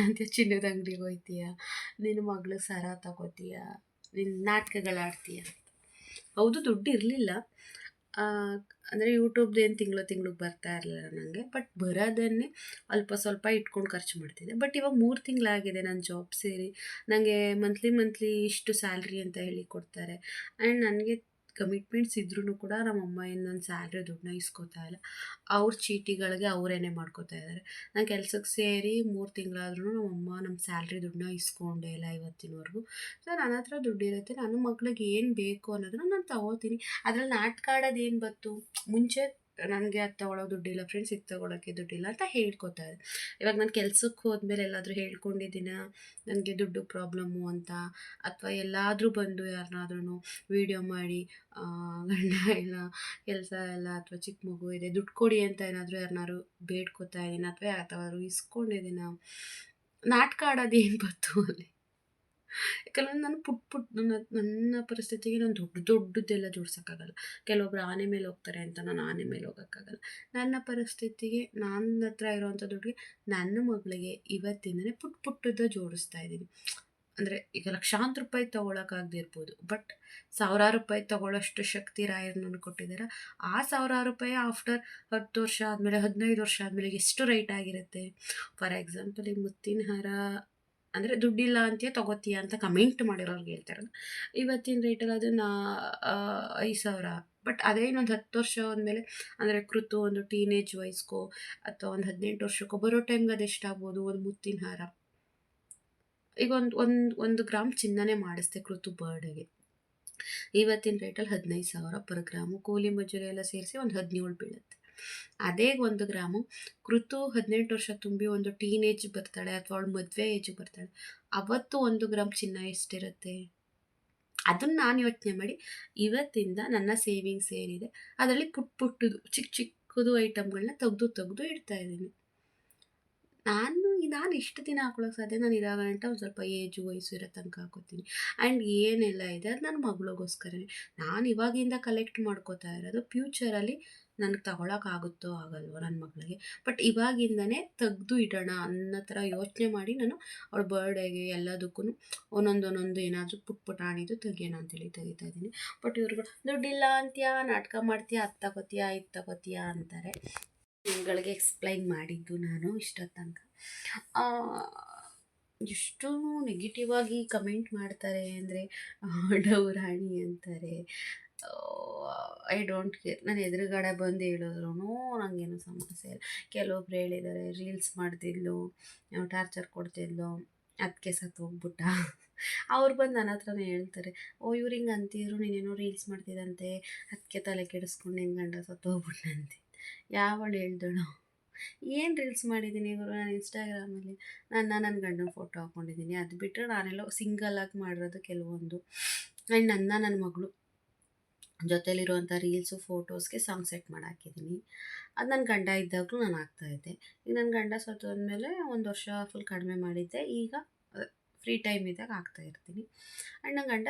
ಅಂತ ಚಿನ್ನದ ಅಂಗಡಿಗೆ ಹೋಗ್ತೀಯ, ನಿನ್ನ ಮಗಳು ಸರ ತಗೋತೀಯ, ನಿನ್ನ ನಾಟಕಗಳಾಡ್ತೀಯ. ಹೌದು, ದುಡ್ಡು ಇರಲಿಲ್ಲ, ಅಂದರೆ ಯೂಟ್ಯೂಬ್ದು ಏನು ತಿಂಗ್ಳಿಗೆ ಬರ್ತಾ ಇರಲಿಲ್ಲ ನನಗೆ. ಬಟ್ ಬರೋದನ್ನೇ ಅಲ್ಪ ಸ್ವಲ್ಪ ಇಟ್ಕೊಂಡು ಖರ್ಚು ಮಾಡ್ತಿದ್ದೆ. ಬಟ್ ಇವಾಗ 3 ತಿಂಗಳಾಗಿದೆ ನಾನು ಜಾಬ್ ಸೇರಿ. ನನಗೆ ಮಂತ್ಲಿ ಇಷ್ಟು ಸ್ಯಾಲ್ರಿ ಅಂತ ಹೇಳಿ ಕೊಡ್ತಾರೆ. ಆ್ಯಂಡ್ ನನಗೆ ಕಮಿಟ್ಮೆಂಟ್ಸ್ ಇದ್ರೂ ಕೂಡ ನಮ್ಮಮ್ಮ ಏನು ನನ್ನ ಸ್ಯಾಲ್ರಿ ದುಡ್ಡನ್ನ ಇಸ್ಕೊತಾ ಇಲ್ಲ. ಅವ್ರ ಚೀಟಿಗಳಿಗೆ ಅವರೇನೆ ಮಾಡ್ಕೋತಾ ಇದ್ದಾರೆ. ನಾನು ಕೆಲ್ಸಕ್ಕೆ ಸೇರಿ 3 ತಿಂಗಳಾದ್ರೂ ನಮ್ಮಮ್ಮ ನಮ್ಮ ಸ್ಯಾಲ್ರಿ ದುಡ್ಡನ್ನ ಇಸ್ಕೊಂಡೇ ಇಲ್ಲ ಇವತ್ತಿನವರೆಗೂ. ಸೊ ನನ್ನ ಹತ್ರ ದುಡ್ಡಿರುತ್ತೆ, ನನ್ನ ಮಕ್ಳಿಗೆ ಏನು ಬೇಕು ಅನ್ನೋದನ್ನ ನಾನು ತಗೋತೀನಿ. ಅದ್ರಲ್ಲಿ ನಾಟಕ ಆಡೋದು ಏನು ಬಂತು? ಮುಂಚೆ ನನಗೆ ಅದು ತೊಗೊಳೋಕೆ ದುಡ್ಡಿಲ್ಲ ಫ್ರೆಂಡ್ಸ್, ಇದು ತೊಗೊಳಕ್ಕೆ ದುಡ್ಡಿಲ್ಲ ಅಂತ ಹೇಳ್ಕೊತಾ ಇದೆ. ಇವಾಗ ನಾನು ಕೆಲ್ಸಕ್ಕೆ ಹೋದ್ಮೇಲೆ ಎಲ್ಲಾದರೂ ಹೇಳ್ಕೊಂಡಿದ್ದೀನ ನನಗೆ ದುಡ್ಡು ಪ್ರಾಬ್ಲಮ್ಮು ಅಂತ, ಅಥವಾ ಎಲ್ಲಾದರೂ ಬಂದು ಯಾರನ್ನಾದ್ರೂ ವೀಡಿಯೋ ಮಾಡಿ ಗಂಡ ಇಲ್ಲ, ಕೆಲಸ ಇಲ್ಲ, ಅಥವಾ ಚಿಕ್ಕ ಮಗು ಇದೆ ದುಡ್ಡು ಕೊಡಿ ಅಂತ ಏನಾದರೂ ಯಾರನ್ನಾರು ಬೇಡ್ಕೊತಾ ಇದ್ದೀನಿ, ಅಥವಾ ಯಾವತ್ತಾದ್ರು ಇಸ್ಕೊಂಡಿದ್ದೀನ? ನಾಟಕ ಆಡೋದು ಏನು ಬಂತು ಅಲ್ಲಿ? ಯಾಕಂದರೆ ನಾನು ಪುಟ್ ನನ್ನ ಪರಿಸ್ಥಿತಿಗೆ ನಾನು ದೊಡ್ಡದೆಲ್ಲ ಜೋಡ್ಸೋಕ್ಕಾಗಲ್ಲ. ಕೆಲವೊಬ್ರು ಆನೆ ಮೇಲೆ ಹೋಗ್ತಾರೆ ಅಂತ ನಾನು ಆನೆ ಮೇಲೆ ಹೋಗೋಕ್ಕಾಗಲ್ಲ. ನನ್ನ ಪರಿಸ್ಥಿತಿಗೆ ನನ್ನ ಹತ್ರ ಇರೋವಂಥ ದುಡ್ಡಿಗೆ ನನ್ನ ಮಗಳಿಗೆ ಇವತ್ತಿಂದನೇ ಪುಟ್ಟದ ಜೋಡಿಸ್ತಾ ಇದ್ದೀನಿ. ಅಂದರೆ ಈಗ ಲಕ್ಷಾಂತರ ರೂಪಾಯಿ ತೊಗೊಳಕ್ಕಾಗದೇ ಇರ್ಬೋದು, ಬಟ್ ಸಾವಿರಾರು ರೂಪಾಯಿ ತೊಗೊಳ್ಳೋಷ್ಟು ಶಕ್ತಿ ರಾಯರು ನನಗೆ ಕೊಟ್ಟಿದ್ದಾರೆ. ಆ ಸಾವಿರಾರು ರೂಪಾಯಿ ಆಫ್ಟರ್ 10 ವರ್ಷ ಆದಮೇಲೆ, 15 ವರ್ಷ ಆದಮೇಲೆ ಎಷ್ಟು ರೇಟ್ ಆಗಿರುತ್ತೆ? ಫಾರ್ ಎಕ್ಸಾಂಪಲ್, ಈ ಮುತ್ತಿನ ಹಾರ ಅಂದರೆ ದುಡ್ಡಿಲ್ಲ ಅಂತೀಯ ತೊಗೋತೀಯ ಅಂತ ಕಮೆಂಟ್ ಮಾಡಿರೋರ್ಗೆ ಹೇಳ್ತಾರೆ. ಇವತ್ತಿನ ರೇಟಲ್ಲಿ ಅದನ್ನು 5,000, ಬಟ್ ಅದೇ ಇನ್ನೊಂದು 10 ವರ್ಷ ಆದಮೇಲೆ, ಅಂದರೆ ಕೃತು ಒಂದು ಟೀನೇಜ್ ವಯಸ್ಕೋ ಅಥವಾ ಒಂದು 18 ವರ್ಷಕ್ಕೋ ಬರೋ ಟೈಮ್ಗೆ ಅದೆಷ್ಟಾಗ್ಬೋದು ಒಂದು ಮುತ್ತಿನ ಹಾರ? ಈಗ ಒಂದು ಗ್ರಾಮ್ ಚಿನ್ನನೇ ಮಾಡಿಸ್ದೆ ಕೃತು ಬರ್ಡೇಗೆ. ಇವತ್ತಿನ ರೇಟಲ್ಲಿ 15,000 ಪರ್ ಗ್ರಾಮು. ಕೂಲಿ ಮಜೂರಿ ಎಲ್ಲ ಸೇರಿಸಿ ಒಂದು 17 ಬೀಳುತ್ತೆ. ಅದೇ 1 ಗ್ರಾಮು ಕೃತು 18 ವರ್ಷ ತುಂಬಿ ಒಂದು ಟೀನೇಜ್ ಬರ್ತಾಳೆ ಅಥವಾ ಅವಳು ಮದುವೆ ಏಜಿಗೆ ಬರ್ತಾಳೆ, ಅವತ್ತು 1 ಗ್ರಾಮ್ ಚಿನ್ನ ಎಷ್ಟಿರುತ್ತೆ? ಅದನ್ನು ನಾನು ಯೋಚನೆ ಮಾಡಿ ಇವತ್ತಿಂದ ನನ್ನ ಸೇವಿಂಗ್ಸ್ ಏನಿದೆ ಅದರಲ್ಲಿ ಪುಟ್ಟದು ಚಿಕ್ಕದು ಐಟಮ್ಗಳನ್ನ ತೆಗೆದು ಇಡ್ತಾ ಇದ್ದೀನಿ. ನಾನು ಇಷ್ಟು ದಿನ ಹಾಕೊಳ್ಳೋಕೆ ಸಾಧ್ಯ, ನಾನು ಇರೋ ಗಂಟ ಒಂದು ಸ್ವಲ್ಪ ವಯಸ್ಸು ಇರೋ ತನಕ ಹಾಕೋತೀನಿ. ಆ್ಯಂಡ್ ಏನೆಲ್ಲ ಇದೆ ಅದು ನನ್ನ ಮಗಳಿಗೋಸ್ಕರನೇ. ನಾನು ಇವಾಗಿಂದ ಕಲೆಕ್ಟ್ ಮಾಡ್ಕೋತಾ ಇರೋದು ಫ್ಯೂಚರಲ್ಲಿ ನನಗೆ ತಗೊಳಕ್ಕಾಗುತ್ತೋ ಆಗಲ್ವೋ ನನ್ನ ಮಗಳಿಗೆ, ಬಟ್ ಇವಾಗಿಂದನೇ ತೆಗೆದು ಇಡೋಣ ಅನ್ನೋ ಥರ ಯೋಚನೆ ಮಾಡಿ ನಾನು ಅವಳ ಬರ್ಡೇಗೆ ಎಲ್ಲದಕ್ಕೂ ಒಂದೊಂದು ಏನಾದರೂ ಪುಟಾಣಿದು ತೆಗಿಯೋಣ ಅಂತೇಳಿ ತೆಗಿತಾ ಇದ್ದೀನಿ. ಬಟ್ ಇವ್ರುಗಳು ದುಡ್ಡಿಲ್ಲ ಅಂತೀಯಾ, ನಾಟಕ ಮಾಡ್ತೀಯಾ, ಅದು ತಗೋತೀಯಾ, ಇದು ತಗೋತೀಯಾ ಅಂತಾರೆ. ಇವುಗಳಿಗೆ ಎಕ್ಸ್ಪ್ಲೈನ್ ಮಾಡಿದ್ದು ನಾನು ಇಷ್ಟೊತ್ತು ತನಕ. ಎಷ್ಟು ನೆಗೆಟಿವ್ ಆಗಿ ಕಮೆಂಟ್ ಮಾಡ್ತಾರೆ ಅಂದರೆ, ಡೌರಾಣಿ ಅಂತಾರೆ. I don't care. ನಾನು ಎದುರುಗಡೆ ಬಂದು ಹೇಳಿದ್ರು ನನಗೇನು ಸಮಸ್ಯೆ ಇಲ್ಲ. ಕೆಲವೊಬ್ರು ಹೇಳಿದ್ದಾರೆ ರೀಲ್ಸ್ ಮಾಡ್ತಿದ್ಲು, ಟಾರ್ಚರ್ ಕೊಡ್ತಿದ್ಲು, ಅದಕ್ಕೆ ಸತ್ತೋಗ್ಬಿಟ್ಟ. ಅವ್ರು ಬಂದು ನನ್ನ ಹತ್ರನೇ ಹೇಳ್ತಾರೆ, ಓ ಇವ್ರು ಹಿಂಗೆ ಅಂತಿದ್ರು, ನೀನೇನೋ ರೀಲ್ಸ್ ಮಾಡ್ತಿದ್ದಂತೆ, ಅದಕ್ಕೆ ತಲೆ ಕೆಡಿಸ್ಕೊಂಡು ನಿನ್ನ ಗಂಡ ಸತ್ತೋಗ್ಬಿಟ್ಟಂತೆ. ಯಾವಳು ಹೇಳ್ದಳು? ಏನು ರೀಲ್ಸ್ ಮಾಡಿದ್ದೀನಿ ಇವರು? ನಾನು ಇನ್ಸ್ಟಾಗ್ರಾಮಲ್ಲಿ ನನ್ನ ಗಂಡನ ಫೋಟೋ ಹಾಕ್ಕೊಂಡಿದ್ದೀನಿ. ಅದು ಬಿಟ್ಟರೆ ನಾನೆಲ್ಲೋ ಸಿಂಗಲಾಗಿ ಮಾಡಿರೋದು ಕೆಲವೊಂದು. ಆ್ಯಂಡ್ ನನ್ನ ಮಗಳು ಜೊತೆಲಿರುವಂಥ ರೀಲ್ಸು ಫೋಟೋಸ್ಗೆ ಸಾಂಗ್ ಸೆಟ್ ಮಾಡಿ ಹಾಕಿದ್ದೀನಿ. ಅದು ನನ್ನ ಗಂಡ ಇದ್ದಾಗಲೂ ನಾನು ಹಾಕ್ತಾಯಿದ್ದೆ. ಈಗ ನನ್ನ ಗಂಡ ಸತ್ತೋದ್ಮೇಲೆ 1 ವರ್ಷ ಫುಲ್ ಕಡಿಮೆ ಮಾಡಿದ್ದೆ. ಈಗ ಫ್ರೀ ಟೈಮ್ ಇದ್ದಾಗ ಹಾಕ್ತಾಯಿರ್ತೀನಿ. ಆ್ಯಂಡ್ ನನ್ನ ಗಂಡ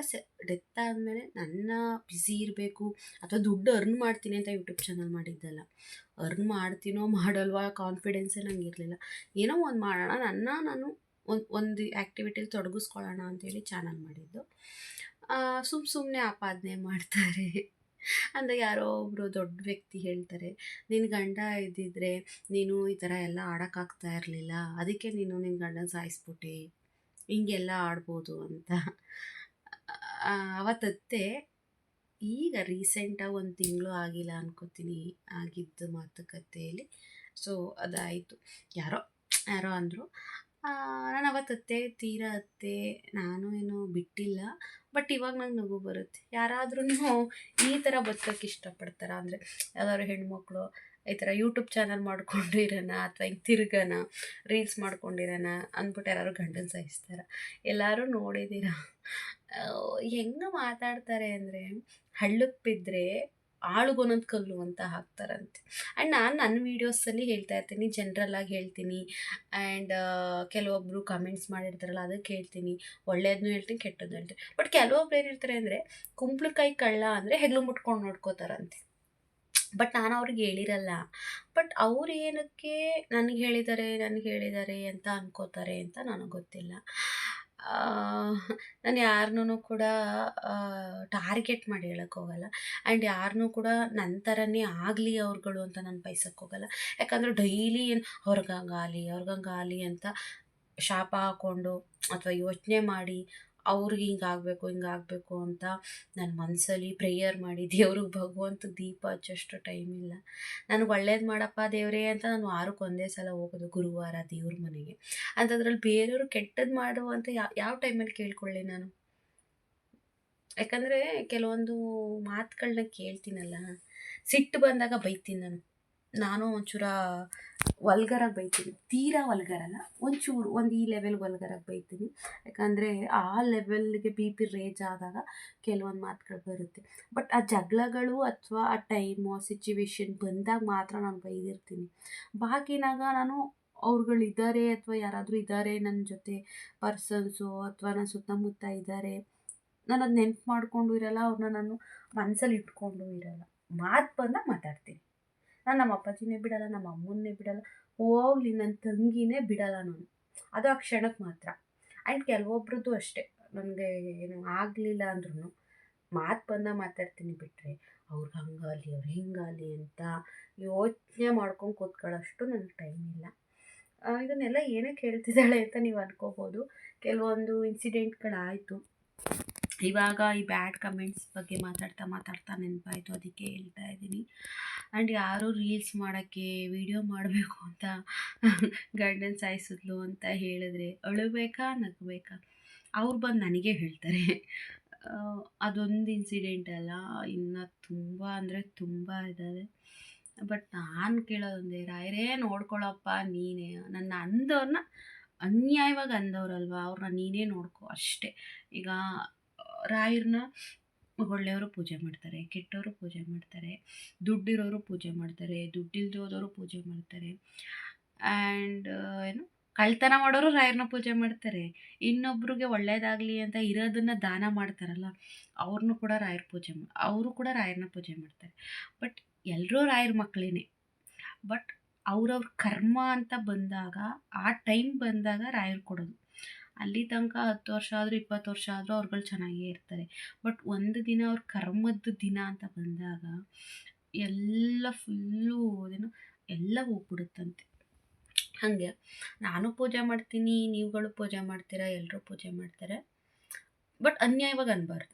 ಡೆತ್ ಆದಮೇಲೆ ನನ್ನ ಬ್ಯುಸಿ ಇರಬೇಕು ಅಥವಾ ದುಡ್ಡು ಅರ್ನ್ ಮಾಡ್ತೀನಿ ಅಂತ ಯೂಟ್ಯೂಬ್ ಚಾನಲ್ ಮಾಡಿದ್ದಲ್ಲ. ಅರ್ನ್ ಮಾಡ್ತೀನೋ ಮಾಡಲ್ವಾ ಕಾನ್ಫಿಡೆನ್ಸೇ ನಂಗೆ ಇರಲಿಲ್ಲ. ಏನೋ ಒಂದು ಮಾಡೋಣ, ನಾನು ಒಂದು ಆ್ಯಕ್ಟಿವಿಟಿಲಿ ತೊಡಗಿಸ್ಕೊಳ್ಳೋಣ ಅಂತೇಳಿ ಚಾನಲ್ ಮಾಡಿದ್ದು. ಸುಮ್ಮನೆ ಆಪಾದನೆ ಮಾಡ್ತಾರೆ. ಅಂದರೆ ಯಾರೋ ಒಬ್ಬರು ದೊಡ್ಡ ವ್ಯಕ್ತಿ ಹೇಳ್ತಾರೆ, ನಿನ್ನ ಗಂಡ ಇದ್ದಿದ್ರೆ ನೀನು ಈ ಥರ ಎಲ್ಲ ಆಡೋಕ್ಕಾಗ್ತಾ ಇರಲಿಲ್ಲ, ಅದಕ್ಕೆ ನೀನು ನಿನ್ನ ಗಂಡನ ಸಾಯಿಸ್ಬಿಟ್ಟೆ, ಹಿಂಗೆಲ್ಲ ಆಡ್ಬೋದು ಅಂತ. ಅವತ್ತತ್ತೆ ಈಗ ರೀಸೆಂಟಾಗಿ 1 ತಿಂಗಳು ಆಗಿಲ್ಲ ಅನ್ಕೋತೀನಿ ಆಗಿದ್ದು ಮಾತುಕತೆಯಲ್ಲಿ. ಸೊ ಅದಾಯಿತು. ಯಾರೋ ಅಂದರು. ನಾನು ಅವತ್ತತ್ತೆ ತೀರಾ ಅತ್ತೆ, ನಾನು ಏನೋ ಬಿಟ್ಟಿಲ್ಲ, ಬಟ್ ಇವಾಗ ನಂಗೆ ನಗು ಬರುತ್ತೆ. ಯಾರಾದ್ರೂ ಈ ಥರ ಬದುಕೋಕ್ಕೆ ಇಷ್ಟಪಡ್ತಾರ? ಅಂದರೆ ಯಾವ್ದಾದ್ರು ಹೆಣ್ಮಕ್ಳು ಈ ಥರ ಯೂಟ್ಯೂಬ್ ಚಾನಲ್ ಮಾಡ್ಕೊಂಡಿರೋಣ ಅಥವಾ ಹಿಂಗೆ ತಿರ್ಗೋಣ, ರೀಲ್ಸ್ ಮಾಡ್ಕೊಂಡಿರೋಣ ಅಂದ್ಬಿಟ್ಟು ಯಾರು ಗಂಡನ ಸಾಯಿಸ್ತಾರ? ಎಲ್ಲರೂ ನೋಡಿದ್ದೀರ ಹೆಂಗೆ ಮಾತಾಡ್ತಾರೆ ಅಂದರೆ, ಹಳ್ಳಕ್ಕೆ ಬಿದ್ದರೆ ಆಳುಗೊಂದೊಂದು ಕಲ್ಲು ಅಂತ ಹಾಕ್ತಾರಂತೆ. ಆ್ಯಂಡ್ ನಾನು ನನ್ನ ವೀಡಿಯೋಸಲ್ಲಿ ಹೇಳ್ತಾ ಇರ್ತೀನಿ, ಜನ್ರಲ್ಲಾಗಿ ಹೇಳ್ತೀನಿ. ಆ್ಯಂಡ್ ಕೆಲವೊಬ್ಬರು ಕಮೆಂಟ್ಸ್ ಮಾಡಿರ್ತಾರಲ್ಲ ಅದಕ್ಕೆ ಹೇಳ್ತೀನಿ, ಒಳ್ಳೇದನ್ನೂ ಹೇಳ್ತೀನಿ, ಕೆಟ್ಟದ್ದು ಹೇಳ್ತೀನಿ. ಬಟ್ ಕೆಲವೊಬ್ರು ಏನಿರ್ತಾರೆ ಅಂದರೆ, ಕುಂಬಳಕಾಯಿ ಕಳ್ಳ ಅಂದರೆ ಹೆಗ್ಲು ಮುಟ್ಕೊಂಡು ನೋಡ್ಕೋತಾರಂತೆ. ಬಟ್ ನಾನು ಅವ್ರಿಗೆ ಹೇಳಿರಲ್ಲ, ಬಟ್ ಅವ್ರು ಏನಕ್ಕೆ ನನಗೆ ಹೇಳಿದ್ದಾರೆ ಅಂತ ಅನ್ಕೋತಾರೆ ಅಂತ ನನಗೆ ಗೊತ್ತಿಲ್ಲ. ನಾನು ಯಾರನ್ನೂ ಕೂಡ ಟಾರ್ಗೆಟ್ ಮಾಡಿ ಹೇಳೋಕ್ಕೆ ಹೋಗಲ್ಲ. ಆ್ಯಂಡ್ ಯಾರನ್ನೂ ಕೂಡ ನನ್ನ ಥರನೇ ಆಗಲಿ ಅವ್ರುಗಳು ಅಂತ ನಾನು ಬಯಸೋಕ್ಕೆ ಹೋಗಲ್ಲ. ಯಾಕಂದರೆ ಡೈಲಿ ಏನು ಅವ್ರಿಗಂಗಾಲಿ ಅಂತ ಶಾಪ ಹಾಕ್ಕೊಂಡು ಅಥವಾ ಯೋಚನೆ ಮಾಡಿ ಅವ್ರಿಗೆ ಹಿಂಗಾಗಬೇಕು ಅಂತ ನನ್ನ ಮನಸ್ಸಲ್ಲಿ ಪ್ರೇಯರ್ ಮಾಡಿ ದೇವ್ರಿಗೆ ಭಗವಂತ ದೀಪ ಹಚ್ಚೋಷ್ಟು ಟೈಮ್ ಇಲ್ಲ. ನನಗೆ ಒಳ್ಳೇದು ಮಾಡಪ್ಪ ದೇವರೇ ಅಂತ ನಾನು ವಾರಕ್ಕೆ ಒಂದೇ ಸಲ ಹೋಗೋದು ಗುರುವಾರ ದೇವ್ರ ಮನೆಗೆ. ಅಂಥದ್ರಲ್ಲಿ ಬೇರೆಯವರು ಕೆಟ್ಟದ್ದು ಮಾಡು ಅಂತ ಯಾವ ಟೈಮಲ್ಲಿ ಕೇಳ್ಕೊಳ್ಳಿ ನಾನು? ಯಾಕಂದರೆ ಕೆಲವೊಂದು ಮಾತುಗಳನ್ನ ಕೇಳ್ತೀನಲ್ಲ, ಸಿಟ್ಟು ಬಂದಾಗ ಬೈತೀನಿ ನಾನು ಒಂಚೂರ ವಲ್ಗರಾಗಿ ಬೈತೀನಿ. ತೀರಾ ವಲ್ಗರಲ್ಲ, ಒಂಚೂರು ಈ ಲೆವೆಲ್ ವಲ್ಗರಾಗಿ ಬೈತೀನಿ. ಯಾಕಂದರೆ ಆ ಲೆವೆಲ್ಗೆ ಬಿ ಪಿ ರೇಜ್ ಆದಾಗ ಕೆಲವೊಂದು ಮಾತುಗಳು ಬರುತ್ತೆ. ಬಟ್ ಆ ಜಗಳಗಳು ಅಥವಾ ಆ ಟೈಮು ಆ ಸಿಚುವೇಶನ್ ಬಂದಾಗ ಮಾತ್ರ ನಾನು ಬೈದಿರ್ತೀನಿ. ಬಾಕಿನಾಗ ನಾನು ಅವ್ರುಗಳಿದ್ದಾರೆ ಅಥವಾ ಯಾರಾದರೂ ಇದ್ದಾರೆ ನನ್ನ ಜೊತೆ ಪರ್ಸನ್ಸು ಅಥವಾ ನನ್ನ ಸುತ್ತಮುತ್ತ ಇದ್ದಾರೆ, ನಾನು ಅದು ನೆನ್ಪು ಮಾಡಿಕೊಂಡು ಇರಲ್ಲ, ಅವ್ರನ್ನ ನಾನು ಮನಸ್ಸಲ್ಲಿ ಇಟ್ಕೊಂಡು ಇರಲ್ಲ. ಮಾತು ಬಂದಾಗ ಮಾತಾಡ್ತೀನಿ. ನಾನು ನಮ್ಮ ಅಪ್ಪಾಜಿನೇ ಬಿಡಲ್ಲ, ನಮ್ಮ ಅಮ್ಮನ್ನೇ ಬಿಡಲ್ಲ, ಹೋಗ್ಲಿ ನನ್ನ ತಂಗಿನೇ ಬಿಡಲ್ಲ ನಾನು. ಅದು ಆ ಕ್ಷಣಕ್ಕೆ ಮಾತ್ರ. ಆ್ಯಂಡ್ ಕೆಲವೊಬ್ರದ್ದು ಅಷ್ಟೇ, ನನಗೆ ಏನು ಆಗಲಿಲ್ಲ ಅಂದ್ರೂ ಮಾತು ಬಂದಾಗ ಮಾತಾಡ್ತೀನಿ. ಬಿಟ್ಟರೆ ಅವ್ರಿಗೆ ಹಂಗಾಗಲಿ ಅವ್ರು ಹಿಂಗಾಗಲಿ ಅಂತ ಯೋಚನೆ ಮಾಡ್ಕೊಂಡು ಕೂತ್ಕೊಳ್ಳೋಷ್ಟು ನನಗೆ ಟೈಮ್ ಇಲ್ಲ. ಇದನ್ನೆಲ್ಲ ಏನಕ್ಕೆ ಹೇಳ್ತಿದ್ದಾಳೆ ಅಂತ ನೀವು ಅನ್ಕೋಬೋದು. ಕೆಲವೊಂದು ಇನ್ಸಿಡೆಂಟ್ಗಳಾಯಿತು. ಇವಾಗ ಈ ಬ್ಯಾಡ್ ಕಮೆಂಟ್ಸ್ ಬಗ್ಗೆ ಮಾತಾಡ್ತಾ ನೆನಪಾಯಿತು, ಅದಕ್ಕೆ ಹೇಳ್ತಾ ಇದ್ದೀನಿ. ಆ್ಯಂಡ್ ಯಾರು ರೀಲ್ಸ್ ಮಾಡೋಕ್ಕೆ ವಿಡಿಯೋ ಮಾಡಬೇಕು ಅಂತ ಗಂಡನ ಸಾಯಿಸಿದ್ಲು ಅಂತ ಹೇಳಿದ್ರೆ ಅಳಬೇಕಾ ನಗಬೇಕಾ? ಅವ್ರು ಬಂದು ನನಗೆ ಹೇಳ್ತಾರೆ. ಅದೊಂದು ಇನ್ಸಿಡೆಂಟ್ ಅಲ್ಲ, ಇನ್ನು ತುಂಬ ಅಂದರೆ ತುಂಬ ಇದ್ದಾವೆ. ಬಟ್ ನಾನು ಕೇಳೋದೊಂದೇ, ರಾಯರೇ ನೋಡ್ಕೊಳಪ್ಪ ನೀನೇ, ನನ್ನ ಅಂದವ್ರನ್ನ ಅನ್ಯಾಯವಾಗಿ ಅಂದವ್ರಲ್ವ, ಅವ್ರನ್ನ ನೀನೇ ನೋಡ್ಕೊ ಅಷ್ಟೇ. ಈಗ ರಾಯರನ್ನ ಒಳ್ಳೆಯವರು ಪೂಜೆ ಮಾಡ್ತಾರೆ, ಕೆಟ್ಟವರು ಪೂಜೆ ಮಾಡ್ತಾರೆ, ದುಡ್ಡಿರೋರು ಪೂಜೆ ಮಾಡ್ತಾರೆ, ದುಡ್ಡಿಲ್ದೇ ಹೋದವರು ಪೂಜೆ ಮಾಡ್ತಾರೆ. ಆ್ಯಂಡ್ ಏನು ಕಳ್ತನ ಮಾಡೋರು ರಾಯರನ್ನ ಪೂಜೆ ಮಾಡ್ತಾರೆ. ಇನ್ನೊಬ್ರಿಗೆ ಒಳ್ಳೇದಾಗಲಿ ಅಂತ ಇರೋದನ್ನು ದಾನ ಮಾಡ್ತಾರಲ್ಲ, ಅವ್ರನ್ನೂ ಕೂಡ ಅವರು ಕೂಡ ರಾಯರನ್ನ ಪೂಜೆ ಮಾಡ್ತಾರೆ. ಬಟ್ ಎಲ್ಲರೂ ರಾಯರ ಮಕ್ಕಳೇನೆ. ಬಟ್ ಅವ್ರವ್ರ ಕರ್ಮ ಅಂತ ಬಂದಾಗ, ಆ ಟೈಮ್ ಬಂದಾಗ ರಾಯರು ಕೊಡೋದು. ಅಲ್ಲಿ ತನಕ 10 ವರ್ಷ ಆದರೂ 20 ವರ್ಷ ಆದರೂ ಅವ್ರುಗಳು ಚೆನ್ನಾಗೇ ಇರ್ತಾರೆ. ಬಟ್ ಒಂದು ದಿನ ಅವ್ರ ಕರ್ಮದ ದಿನ ಅಂತ ಬಂದಾಗ ಎಲ್ಲ ಫುಲ್ಲು ಎಲ್ಲ ಹೋಗ್ಬಿಡುತ್ತಂತೆ. ಹಾಗೆ ನಾನು ಪೂಜೆ ಮಾಡ್ತೀನಿ, ನೀವುಗಳು ಪೂಜೆ ಮಾಡ್ತೀರಾ, ಎಲ್ಲರೂ ಪೂಜೆ ಮಾಡ್ತಾರೆ. ಬಟ್ ಅನ್ಯಾಯವಾಗಿ ಅನ್ಬಾರ್ದು.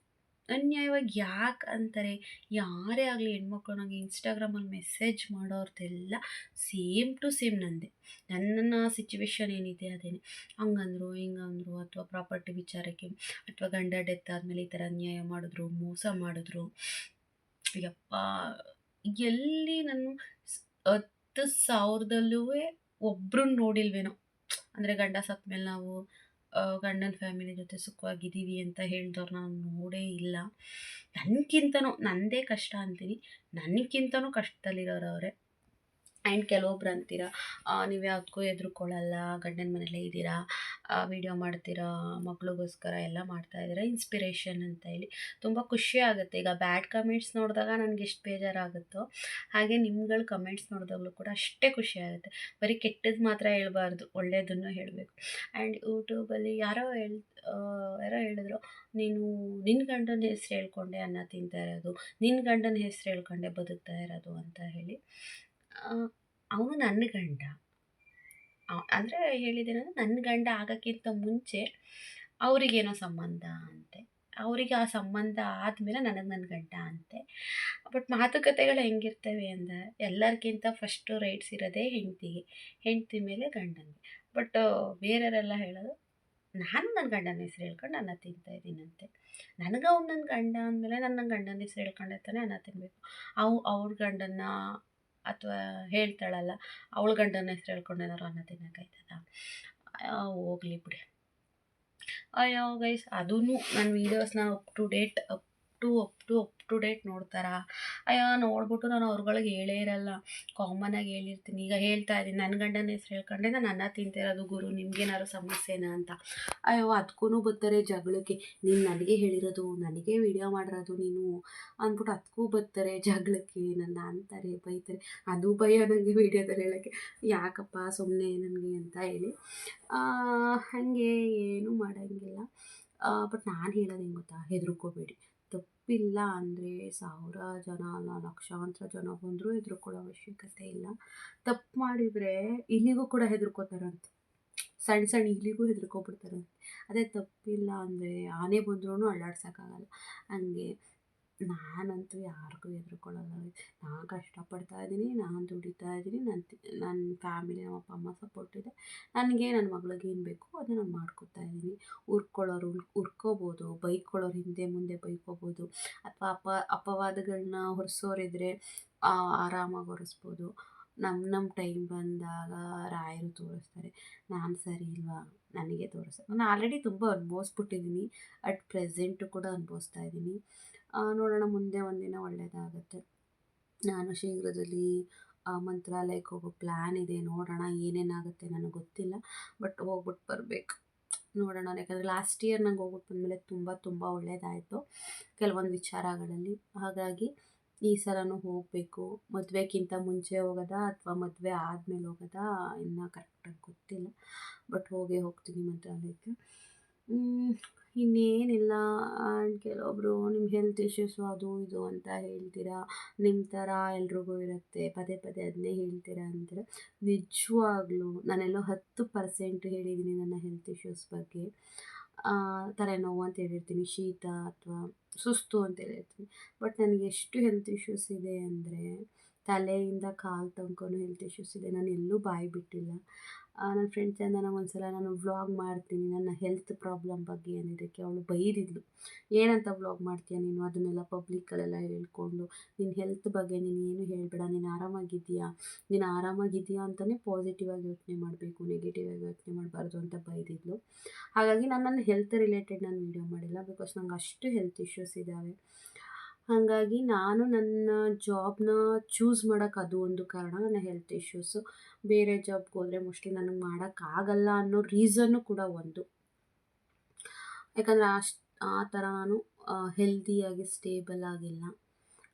ಅನ್ಯಾಯವಾಗಿ ಯಾಕೆ ಅಂತಾರೆ? ಯಾರೇ ಆಗಲಿ ಹೆಣ್ಮಕ್ಳು ನನಗೆ ಇನ್ಸ್ಟಾಗ್ರಾಮಲ್ಲಿ ಮೆಸೇಜ್ ಮಾಡೋರ್ದೆಲ್ಲ ಸೇಮ್ ಟು ಸೇಮ್ ನಂದೆ. ನನ್ನ ಸಿಚುವೇಶನ್ ಏನಿದೆ ಅದೇನೆ. ಹಂಗಂದರು ಹಿಂಗಂದರು, ಅಥವಾ ಪ್ರಾಪರ್ಟಿ ವಿಚಾರಕ್ಕೆ, ಅಥವಾ ಗಂಡ ಡೆತ್ ಆದಮೇಲೆ ಈ ಥರ ಅನ್ಯಾಯ ಮಾಡಿದ್ರು, ಮೋಸ ಮಾಡಿದ್ರು. ಯಪ್ಪ, ಎಲ್ಲಿ ನಾನು 10,000ದಲ್ಲೂ ಒಬ್ರನ್ನ ನೋಡಿಲ್ವೇನೋ. ಅಂದರೆ ಗಂಡ ಸತ್ತ ಮೇಲೆ ನಾವು ಗಂಡನ ಫ್ಯಾಮಿಲಿ ಜೊತೆ ಸುಖವಾಗಿದ್ದೀವಿ ಅಂತ ಹೇಳಿದವ್ರು ನಾನು ನೋಡೇ ಇಲ್ಲ. ನನಗಿಂತನೂ, ನಂದೇ ಕಷ್ಟ ಅಂತೀನಿ, ನನಗಿಂತನೂ ಕಷ್ಟದಲ್ಲಿರೋರು ಅವರೇ. ಆ್ಯಂಡ್ ಕೆಲವೊಬ್ರು ಅಂತೀರ, ನೀವು ಯಾವುದಕ್ಕೂ ಹೆದರ್ಕೊಳ್ಳಲ್ಲ, ಗಂಡನ ಮನೇಲೇ ಇದ್ದೀರಾ, ವೀಡಿಯೋ ಮಾಡ್ತೀರಾ, ಮಗಳಿಗೋಸ್ಕರ ಎಲ್ಲ ಮಾಡ್ತಾಯಿದ್ದೀರಾ, ಇನ್ಸ್ಪಿರೇಷನ್ ಅಂತ ಹೇಳಿ. ತುಂಬ ಖುಷಿ ಆಗುತ್ತೆ. ಈಗ ಬ್ಯಾಡ್ ಕಮೆಂಟ್ಸ್ ನೋಡಿದಾಗ ನನಗೆ ಎಷ್ಟು ಬೇಜಾರಾಗುತ್ತೋ, ಹಾಗೆ ನಿಮ್ಗಳ ಕಮೆಂಟ್ಸ್ ನೋಡಿದಾಗಲೂ ಕೂಡ ಅಷ್ಟೇ ಖುಷಿ ಆಗುತ್ತೆ. ಬರೀ ಕೆಟ್ಟದ್ದು ಮಾತ್ರ ಹೇಳ್ಬಾರ್ದು, ಒಳ್ಳೆಯದನ್ನು ಹೇಳಬೇಕು. ಆ್ಯಂಡ್ ಯೂಟ್ಯೂಬಲ್ಲಿ ಯಾರೋ ಹೇಳಿದ್ರು, ನೀನು ನಿನ್ನ ಗಂಡನ ಹೆಸ್ರು ಹೇಳ್ಕೊಂಡೆ ಅನ್ನ ತಿಂತಾ ಇರೋದು, ನಿನ್ನ ಗಂಡನ ಹೆಸ್ರು ಹೇಳ್ಕೊಂಡೆ ಬದುಕ್ತಾ ಇರೋದು ಅಂತ ಹೇಳಿ. ಅವನು ನನ್ನ ಗಂಡ, ಅಂದರೆ ಹೇಳಿದ್ದೇನೆಂದರೆ ನನ್ನ ಗಂಡ ಆಗೋಕ್ಕಿಂತ ಮುಂಚೆ ಅವರಿಗೇನೋ ಸಂಬಂಧ ಅಂತೆ, ಅವರಿಗೆ ಆ ಸಂಬಂಧ ಆದಮೇಲೆ ನನಗೆ ನನ್ನ ಗಂಡ ಅಂತೆ. ಬಟ್ ಮಾತುಕತೆಗಳು ಹೆಂಗಿರ್ತವೆ ಅಂದರೆ, ಎಲ್ಲರಿಗಿಂತ ಫಸ್ಟು ರೈಟ್ಸ್ ಇರೋದೇ ಹೆಂಡತಿ ಮೇಲೆ ಗಂಡನಿಗೆ. ಬಟ್ ಬೇರೆಯವರೆಲ್ಲ ಹೇಳೋದು, ನಾನು ನನ್ನ ಗಂಡನ ಹೆಸ್ರು ಹೇಳ್ಕೊಂಡು ಅನ್ನ ತಿಂತಾಯಿದ್ದೀನಂತೆ. ನನಗೆ ಅವ್ನು ನನ್ನ ಗಂಡ ಅಂದಮೇಲೆ ನನ್ನ ಗಂಡನ ಹೆಸ್ರು ಹೇಳ್ಕೊಂಡೆ ತಾನೇ ಅನ್ನ ತಿನ್ನಬೇಕು. ಅವ್ರ ಗಂಡನ್ನ ಅಥವಾ ಹೇಳ್ತಾಳಲ್ಲ, ಅವಳ ಗಂಡನ ಹೆಸ್ರು ಹೇಳ್ಕೊಂಡು ಏನಾದ್ರು ಅನ್ನ ತಿನ್ನೋಕ್ಕಾಯ್ತದ? ಹೋಗ್ಲಿ ಬಿಡಿ. ಅಯ್ಯೋ ಗೈಸ್, ಅದೂ ನನ್ನ ವೀಡಿಯೋಸ್ನ ಅಪ್ ಟು ಡೇಟ್ ನೋಡ್ತಾರಾ? ಅಯ್ಯೋ ನೋಡ್ಬಿಟ್ಟು ನಾನು ಅವ್ರುಗಳಿಗೆ ಹೇಳೇ ಇರಲ್ಲ, ಕಾಮನಾಗಿ ಹೇಳಿರ್ತೀನಿ. ಈಗ ಹೇಳ್ತಾ ಇದ್ದೀನಿ, ನನ್ನ ಗಂಡನ ಹೆಸ್ರು ಹೇಳ್ಕೊಂಡೆ ನಾನು ಅನ್ನ ತಿಂತಿರೋದು ಗುರು, ನಿಮ್ಗೇನಾದ್ರು ಸಮಸ್ಯೆನಾ ಅಂತ. ಅಯ್ಯೋ ಅದಕ್ಕೂ ಬರ್ತಾರೆ ಜಗಳಕ್ಕೆ, ನೀನು ನನಗೆ ಹೇಳಿರೋದು, ನನಗೆ ವಿಡಿಯೋ ಮಾಡಿರೋದು ನೀನು ಅಂದ್ಬಿಟ್ಟು ಅದಕ್ಕೂ ಬರ್ತಾರೆ ಜಗಳಕ್ಕೆ, ನನ್ನ ಅಂತಾರೆ, ಬೈತಾರೆ. ಅದು ಭಯ ನನಗೆ ವೀಡಿಯೋದಲ್ಲಿ ಹೇಳೋಕ್ಕೆ, ಯಾಕಪ್ಪ ಸುಮ್ಮನೆ ನನಗೆ ಅಂತ ಹೇಳಿ. ಹಾಗೆ ಏನೂ ಮಾಡೋಂಗಿಲ್ಲ. ಬಟ್ ನಾನು ಹೇಳೋದು ಹೆಂಗೆ ಗೊತ್ತಾ, ಹೆದರ್ಕೋಬೇಡಿ. ತಪ್ಪಿಲ್ಲ ಅಂದರೆ 1000 ಜನ ಅಲ್ಲ, ಲಕ್ಷಾಂತರ ಜನ ಬಂದರೂ ಹೆದರ್ಕೊಳ್ಳೋ ಅವಶ್ಯಕತೆ ಇಲ್ಲ. ತಪ್ಪು ಮಾಡಿದರೆ ಇಲ್ಲಿಗೂ ಕೂಡ ಹೆದರ್ಕೋತಾರಂತೆ. ಸಣ್ಣ ಸಣ್ಣ ಇಲಿಗೂ ಹೆದರ್ಕೊಬಿಡ್ತಾರೆ. ಅದೇ ತಪ್ಪಿಲ್ಲ ಅಂದರೆ ಆನೆ ಬಂದ್ರೂ ಅಲ್ಲಾಡ್ಸೋಕ್ಕಾಗಲ್ಲ. ಹಂಗೆ ನಾನಂತೂ ಯಾರಿಗೂ ಹೆದರ್ಕೊಳ್ಳಲ್ಲ. ನಾನು ಕಷ್ಟಪಡ್ತಾ ಇದ್ದೀನಿ, ನಾನು ದುಡಿತಾ ಇದ್ದೀನಿ, ನನ್ನ ಫ್ಯಾಮಿಲಿ ನಮ್ಮ ಅಪ್ಪ ಅಮ್ಮ ಸಪೋರ್ಟ್ ಇದೆ. ನನಗೆ ನನ್ನ ಮಗಳಿಗೆ ಏನು ಬೇಕೋ ಅದನ್ನ ನಾನು ಮಾಡ್ಕೊತಾ ಇದ್ದೀನಿ. ಉರ್ಕೊಳ್ಳೋರು ಉರ್ಕೋಬೋದು, ಬೈಕೊಳ್ಳೋರು ಹಿಂದೆ ಮುಂದೆ ಬೈಕೋಬೋದು, ಅಥವಾ ಅಪವಾದಗಳನ್ನ ಹೊರಿಸೋರಿದ್ರೆ ಆರಾಮಾಗಿ ಹೊರಿಸ್ಬೋದು. ನಮ್ಮ ಟೈಮ್ ಬಂದಾಗ ರಾಯರು ತೋರಿಸ್ತಾರೆ. ನಾನು ಸರಿ ಇಲ್ವಾ ನನಗೆ ತೋರಿಸ್ತಾರೆ. ನಾನು ಆಲ್ರೆಡಿ ತುಂಬ ಅನುಭವಿಸ್ಬಿಟ್ಟಿದ್ದೀನಿ. ಅಟ್ ಪ್ರೆಸೆಂಟು ಕೂಡ ಅನುಭವಿಸ್ತಾ ಇದ್ದೀನಿ. ನೋಡೋಣ, ಮುಂದೆ ಒಂದಿನ ಒಳ್ಳೆಯದಾಗತ್ತೆ. ನಾನು ಶೀಘ್ರದಲ್ಲಿ ಮಂತ್ರಾಲಯಕ್ಕೆ ಹೋಗೋ ಪ್ಲ್ಯಾನ್ ಇದೆ. ನೋಡೋಣ ಏನೇನಾಗುತ್ತೆ ನನಗೆ ಗೊತ್ತಿಲ್ಲ. ಬಟ್ ಹೋಗ್ಬಿಟ್ಟು ಬರಬೇಕು. ನೋಡೋಣ, ಯಾಕಂದರೆ ಲಾಸ್ಟ್ ಇಯರ್ ನಂಗೆ ಹೋಗ್ಬಿಟ್ಟು ಬಂದಮೇಲೆ ತುಂಬ ಒಳ್ಳೆಯದಾಯಿತು ಕೆಲವೊಂದು ವಿಚಾರಗಳಲ್ಲಿ. ಹಾಗಾಗಿ ಈ ಸಲನೂ ಹೋಗಬೇಕು. ಮದುವೆಗಿಂತ ಮುಂಚೆ ಹೋಗೋದಾ ಅಥವಾ ಮದುವೆ ಆದಮೇಲೆ ಹೋಗೋದಾ ಇನ್ನೂ ಕರೆಕ್ಟಾಗಿ ಗೊತ್ತಿಲ್ಲ. ಬಟ್ ಹೋಗ್ತೀನಿ ಮಂತ್ರಾಲಯಕ್ಕೆ. ಇನ್ನೇನಿಲ್ಲ. ಕೆಲವೊಬ್ಬರು ನಿಮ್ಮ ಹೆಲ್ತ್ ಇಶ್ಯೂಸು ಅದು ಇದು ಅಂತ ಹೇಳ್ತೀರಾ. ನಿಮ್ಮ ಥರ ಎಲ್ರಿಗೂ ಇರುತ್ತೆ, ಪದೇ ಅದನ್ನೇ ಹೇಳ್ತೀರಾ ಅಂತೀರ. ನಿಜವಾಗ್ಲೂ ನಾನೆಲ್ಲೋ 10% ಹೇಳಿದ್ದೀನಿ ನನ್ನ ಹೆಲ್ತ್ ಇಶ್ಯೂಸ್ ಬಗ್ಗೆ. ತಲೆನೋವು ಅಂತ ಹೇಳಿರ್ತೀನಿ, ಶೀತ ಅಥವಾ ಸುಸ್ತು ಅಂತ ಹೇಳಿರ್ತೀನಿ. ಬಟ್ ನನಗೆ ಎಷ್ಟು ಹೆಲ್ತ್ ಇಶ್ಯೂಸ್ ಇದೆ ಅಂದರೆ ತಲೆಯಿಂದ ಕಾಲು ತನಕನೂ ಹೆಲ್ತ್ ಇಶ್ಯೂಸ್ ಇದೆ. ನಾನು ಎಲ್ಲೂ ಬಾಯಿ ಬಿಟ್ಟಿಲ್ಲ. ನನ್ನ ಫ್ರೆಂಡ್ಸ್ ನನಗೆ ಒಂದ್ಸಲ ನಾನು ವ್ಲಾಗ್ ಮಾಡ್ತೀನಿ ನನ್ನ ಹೆಲ್ತ್ ಪ್ರಾಬ್ಲಮ್ ಬಗ್ಗೆ ಅನ್ನೋದಕ್ಕೆ ಅವಳು ಬೈದಿದ್ಲು. ಏನಂತ ವ್ಲಾಗ್ ಮಾಡ್ತೀಯ ನೀನು, ಅದನ್ನೆಲ್ಲ ಪಬ್ಲಿಕ್ಕಲ್ಲೆಲ್ಲ ಹೇಳ್ಕೊಂಡು, ನಿನ್ನ ಹೆಲ್ತ್ ಬಗ್ಗೆ ನೀನು ಏನು ಹೇಳಬೇಡ, ನೀನು ಆರಾಮಾಗಿದೆಯಾ ಅಂತಲೇ ಪಾಸಿಟಿವ್ ಆಗಿ ಯೋಚನೆ ಮಾಡಬೇಕು, ನೆಗೆಟಿವ್ ಆಗಿ ಯೋಚನೆ ಮಾಡಬಾರ್ದು ಅಂತ ಬೈದಿದ್ಲು. ಹಾಗಾಗಿ ನಾನು ನನ್ನ ಹೆಲ್ತ್ ರಿಲೇಟೆಡ್ ನಾನು ವೀಡಿಯೋ ಮಾಡಿಲ್ಲ, ಬಿಕಾಸ್ ನಂಗೆ ಅಷ್ಟು ಹೆಲ್ತ್ ಇಶ್ಯೂಸ್ ಇದ್ದಾವೆ. ಹಾಗಾಗಿ ನಾನು ನನ್ನ ಜಾಬ್ನ ಚೂಸ್ ಮಾಡೋಕ್ಕೆ ಅದು ಒಂದು ಕಾರಣ, ನನ್ನ ಹೆಲ್ತ್ ಇಶ್ಯೂಸು. ಬೇರೆ ಜಾಬ್ಗೆ ಹೋದರೆ ಮೋಸ್ಟ್ಲಿ ನನಗೆ ಮಾಡೋಕ್ಕಾಗಲ್ಲ ಅನ್ನೋ ರೀಸನ್ನು ಕೂಡ ಒಂದು. ಯಾಕಂದರೆ ಆ ಥರ ನಾನು ಹೆಲ್ದಿಯಾಗಿ ಸ್ಟೇಬಲ್ ಆಗಿಲ್ಲ.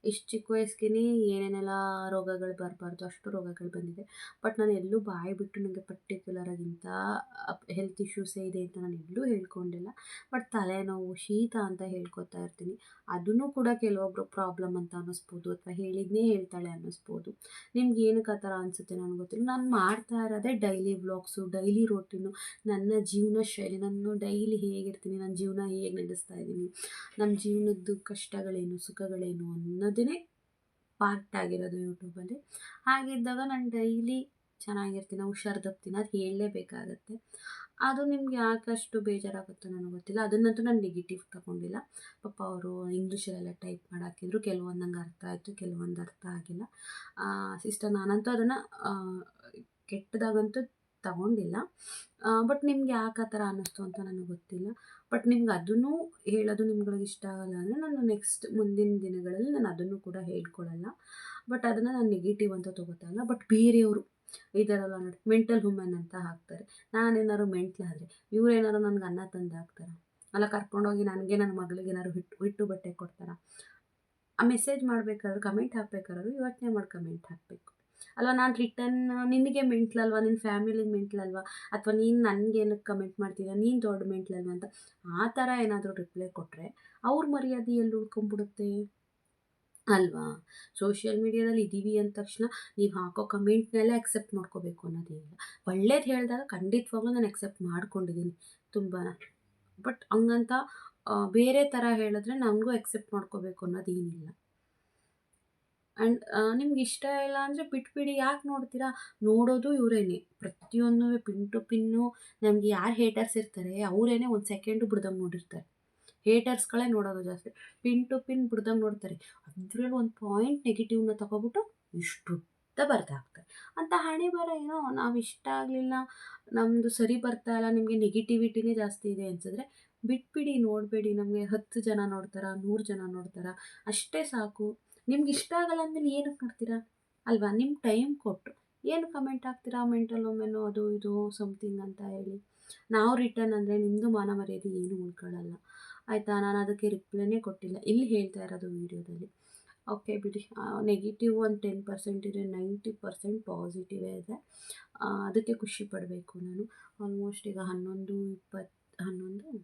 ಇಷ್ಟು ಚಿಕ್ಕ ವಯಸ್ಸಿಗೆ ಏನೇನೆಲ್ಲ ರೋಗಗಳು ಬರಬಾರ್ದು ಅಷ್ಟು ರೋಗಗಳು ಬಂದಿದೆ. ಬಟ್ ನಾನು ಎಲ್ಲೂ ಬಾಯಿ ಬಿಟ್ಟು ನನಗೆ ಪರ್ಟಿಕ್ಯುಲರಾಗಿ ಇಂಥ ಹೆಲ್ತ್ ಇಶ್ಯೂಸೇ ಇದೆ ಅಂತ ನಾನು ಎಲ್ಲೂ ಹೇಳ್ಕೊಂಡಿಲ್ಲ. ಬಟ್ ತಲೆನೋವು, ಶೀತ ಅಂತ ಹೇಳ್ಕೊತಾ ಇರ್ತೀನಿ. ಅದನ್ನು ಕೂಡ ಕೆಲವೊಬ್ಬರು ಪ್ರಾಬ್ಲಮ್ ಅಂತ ಅನ್ನಿಸ್ಬೋದು, ಅಥವಾ ಹೇಳಿದ್ನೇ ಹೇಳ್ತಾಳೆ ಅನ್ನಿಸ್ಬೋದು. ನಿಮ್ಗೆ ಏನಕ್ಕೆ ಆ ಥರ ಅನಿಸುತ್ತೆ ನನಗೆ ಗೊತ್ತಿಲ್ಲ. ನಾನು ಮಾಡ್ತಾ ಇರೋದೇ ಡೈಲಿ ವ್ಲಾಗ್ಸು, ಡೈಲಿ ರೋಟೀನು, ನನ್ನ ಜೀವನ ಶೈಲಿ, ನಾನು ಡೈಲಿ ಹೇಗಿರ್ತೀನಿ, ನನ್ನ ಜೀವನ ಹೇಗೆ ನಡೆಸ್ತಾ ಇದ್ದೀನಿ, ನಮ್ಮ ಜೀವನದ್ದು ಕಷ್ಟಗಳೇನು ಸುಖಗಳೇನು ಅನ್ನೋದೇ ಪಾರ್ಟ್ ಆಗಿರೋದು ಯೂಟ್ಯೂಬಲ್ಲಿ. ಹಾಗಿದ್ದಾಗ ನಾನು ಡೈಲಿ ಚೆನ್ನಾಗಿರ್ತೀನಿ, ಹುಷಾರು ತಪ್ತೀನಿ, ಅದು ಹೇಳಲೇಬೇಕಾಗತ್ತೆ. ಅದು ನಿಮ್ಗೆ ಯಾಕಷ್ಟು ಬೇಜಾರಾಗುತ್ತೋ ನನಗೆ ಗೊತ್ತಿಲ್ಲ. ಅದನ್ನಂತೂ ನಾನು ನೆಗೆಟಿವ್ ತಗೊಂಡಿಲ್ಲ. ಪಾಪ ಅವರು ಇಂಗ್ಲೀಷಲ್ಲೆಲ್ಲ ಟೈಪ್ ಮಾಡಾಕಿದ್ರು, ಕೆಲವೊಂದು ನಂಗೆ ಅರ್ಥ ಆಯಿತು, ಕೆಲವೊಂದು ಅರ್ಥ ಆಗಿಲ್ಲ. ಸಿಸ್ಟರ್, ನಾನಂತೂ ಅದನ್ನು ಕೆಟ್ಟದಾಗಂತೂ ತಗೊಂಡಿಲ್ಲ. ಬಟ್ ನಿಮ್ಗೆ ಯಾಕೆ ಆ ಥರ ಅನ್ನಿಸ್ತು ಅಂತ ನನಗೆ ಗೊತ್ತಿಲ್ಲ. ಬಟ್ ನಿಮ್ಗೆ ಅದನ್ನು ಹೇಳೋದು ನಿಮ್ಗಳಿಗೆ ಇಷ್ಟ ಆಗಲ್ಲ ಅಂದರೆ ನಾನು ಮುಂದಿನ ದಿನಗಳಲ್ಲಿ ನಾನು ಅದನ್ನು ಕೂಡ ಹೇಳ್ಕೊಳ್ಳಲ್ಲ. ಬಟ್ ಅದನ್ನು ನಾನು ನೆಗೆಟಿವ್ ಅಂತ ತೊಗೋತಾ ಇಲ್ಲ. ಬಟ್ ಬೇರೆಯವರು ಇದಾರಲ್ಲ ನೋಡಿ, ಮೆಂಟಲ್ ವುಮೆನ್ ಅಂತ ಹಾಕ್ತಾರೆ. ನಾನೇನಾದ್ರು ಮೆಂಟ್ಲಾದರೆ ಇವರೇನಾದ್ರು ನನಗೆ ಅನ್ನ ತಂದು ಹಾಕ್ತಾರ, ಅಲ್ಲ ಕರ್ಕೊಂಡೋಗಿ ನನಗೆ ನನ್ನ ಮಗಳಿಗೆ ಏನಾದ್ರು ಹಿಟ್ಟು ಬಟ್ಟೆ ಕೊಡ್ತಾರ? ಆ ಮೆಸೇಜ್ ಮಾಡಬೇಕಾದ್ರೂ, ಕಮೆಂಟ್ ಹಾಕ್ಬೇಕಾದ್ರೂ ಯೋಚನೆ ಮಾಡಿ ಕಮೆಂಟ್ ಹಾಕಬೇಕು ಅಲ್ವಾ. ನಾನು ರಿಟರ್ನ್ ನಿನಗೆ ಮೆಂಟ್ಲಲ್ವಾ, ನಿನ್ನ ಫ್ಯಾಮಿಲಿಗೆ ಮೆಂಟ್ಲಲ್ವಾ, ಅಥವಾ ನೀನು ನನಗೇನಕ್ಕೆ ಕಮೆಂಟ್ ಮಾಡ್ತೀರಾ, ನೀನು ದೊಡ್ಡ ಮೆಂಟ್ಲಲ್ವಾ ಅಂತ ಆ ಥರ ಏನಾದರೂ ರಿಪ್ಲೈ ಕೊಟ್ಟರೆ ಅವ್ರ ಮರ್ಯಾದೆ ಎಲ್ಲಿ ಉಳ್ಕೊಂಬಿಡುತ್ತೆ ಅಲ್ವಾ. ಸೋಷಿಯಲ್ ಮೀಡಿಯಾದಲ್ಲಿ ಇದ್ದೀವಿ ಅಂದ ತಕ್ಷಣ ನೀವು ಹಾಕೋ ಕಮೆಂಟ್ನೆಲ್ಲ ಅಕ್ಸೆಪ್ಟ್ ಮಾಡ್ಕೋಬೇಕು ಅನ್ನೋದೇನಿಲ್ಲ. ಒಳ್ಳೇದು ಹೇಳಿದಾಗ ಖಂಡಿತವಾಗ್ಲೂ ನಾನು ಅಕ್ಸೆಪ್ಟ್ ಮಾಡ್ಕೊಂಡಿದ್ದೀನಿ ತುಂಬಾ. ಬಟ್ ಹಂಗಂತ ಬೇರೆ ಥರ ಹೇಳಿದ್ರೆ ನನಗೂ ಅಕ್ಸೆಪ್ಟ್ ಮಾಡ್ಕೋಬೇಕು ಅನ್ನೋದೇನಿಲ್ಲ. ಆ್ಯಂಡ್ ನಿಮ್ಗೆ ಇಷ್ಟ ಇಲ್ಲ ಅಂದರೆ ಬಿಟ್ಬಿಡಿ. ಯಾಕೆ ನೋಡ್ತೀರಾ? ನೋಡೋದು ಇವರೇನೆ, ಪ್ರತಿಯೊಂದು ಪಿನ್ ಟು ಪಿನ್ನು. ನಮಗೆ ಯಾರು ಹೇಟರ್ಸ್ ಇರ್ತಾರೆ ಅವರೇನೆ ಒಂದು ಸೆಕೆಂಡು ಬಿಡ್ದಂಗೆ ನೋಡಿರ್ತಾರೆ. ಹೇಟರ್ಸ್ಗಳೇ ನೋಡೋದು ಜಾಸ್ತಿ, ಪಿನ್ ಟು ಪಿನ್ ಬಿಡ್ದಂಗೆ ನೋಡ್ತಾರೆ. ಅದರಲ್ಲಿ ಒಂದು ಪಾಯಿಂಟ್ ನೆಗೆಟಿವ್ನ ತಗೊಬಿಟ್ಟು ಇಷ್ಟುದ್ದ ಬರ್ದಾಕ್ತಾರೆ. ಅಂತ ಹಣೆ ಬರ ಏನೋ ನಾವು ಇಷ್ಟ ಆಗಲಿಲ್ಲ, ನಮ್ಮದು ಸರಿ ಬರ್ತಾ ಇಲ್ಲ, ನಿಮಗೆ ನೆಗೆಟಿವಿಟಿನೇ ಜಾಸ್ತಿ ಇದೆ ಅನಿಸಿದ್ರೆ ಬಿಟ್ಬಿಡಿ, ನೋಡಬೇಡಿ. ನಮಗೆ 10 ಜನ ನೋಡ್ತಾರ, 100 ಜನ ನೋಡ್ತಾರ, ಅಷ್ಟೇ ಸಾಕು. ನಿಮ್ಗೆ ಇಷ್ಟ ಆಗಲ್ಲ ಅಂದಮೇಲೆ ಏನಕ್ಕೆ ನೋಡ್ತೀರಾ ಅಲ್ವಾ. ನಿಮ್ಮ ಟೈಮ್ ಕೊಟ್ಟು ಏನು ಕಮೆಂಟ್ ಹಾಕ್ತೀರಾ, ಮೆಂಟಲ್ ವುಮೆನ್ನು ಅದು ಇದು ಸಮಥಿಂಗ್ ಅಂತ ಹೇಳಿ. ನಾವು ರಿಟರ್ನ್ ಅಂದರೆ ನಿಮ್ಮದು ಮಾನ ಮರ್ಯಾದೆ ಏನು ಉಳ್ಕೊಳ್ಳಲ್ಲ ಆಯಿತಾ. ನಾನು ಅದಕ್ಕೆ ರಿಪ್ಲೈನೇ ಕೊಟ್ಟಿಲ್ಲ, ಇಲ್ಲಿ ಹೇಳ್ತಾ ಇರೋದು ವೀಡಿಯೋದಲ್ಲಿ. ಓಕೆ ಬಿಡಿ. ನೆಗೆಟಿವ್ ಒಂದು 10% ಇದೆ, 90% ಪಾಸಿಟಿವೇ ಇದೆ. ಅದಕ್ಕೆ ಖುಷಿ ಪಡಬೇಕು ನಾನು. ಆಲ್ಮೋಸ್ಟ್ ಈಗ 11:20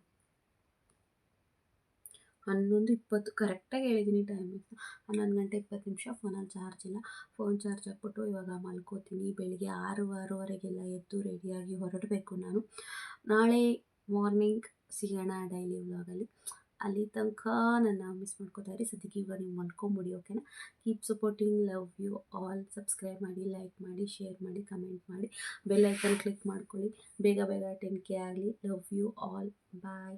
11:20 ಕರೆಕ್ಟಾಗಿ ಹೇಳಿದ್ದೀನಿ ಟೈಮಿಂಗ್ಸ್. 11:20 ಫೋನಲ್ಲಿ ಚಾರ್ಜ್ ಇಲ್ಲ. ಫೋನ್ ಚಾರ್ಜ್ ಹಾಕ್ಬಿಟ್ಟು ಇವಾಗ ಮಲ್ಕೋತೀನಿ. ಬೆಳಿಗ್ಗೆ 6:30 ಎದ್ದು ರೆಡಿಯಾಗಿ ಹೊರಡಬೇಕು ನಾನು. ನಾಳೆ ಮಾರ್ನಿಂಗ್ ಸಿಗೋಣ ಡೈಲಿ ವ್ಲಾಗಲ್ಲಿ. ಅಲ್ಲಿ ತನಕ ನನ್ನ ಮಿಸ್ ಮಾಡ್ಕೋತಾ ಇರಿ. ಸದ್ಯಕ್ಕೆ ಇವಾಗ ನೀವು ಮಲ್ಕೊಂಬಿಡಿ, ಓಕೆನಾ? Keep supporting, love you all. Subscribe ಮಾಡಿ, ಲೈಕ್ ಮಾಡಿ, ಶೇರ್ ಮಾಡಿ, ಕಮೆಂಟ್ ಮಾಡಿ, ಬೆಲ್ ಐಕನ್ ಕ್ಲಿಕ್ ಮಾಡ್ಕೊಳ್ಳಿ. ಬೇಗ 10K ಆಗಲಿ. Love you all. ಬಾಯ್.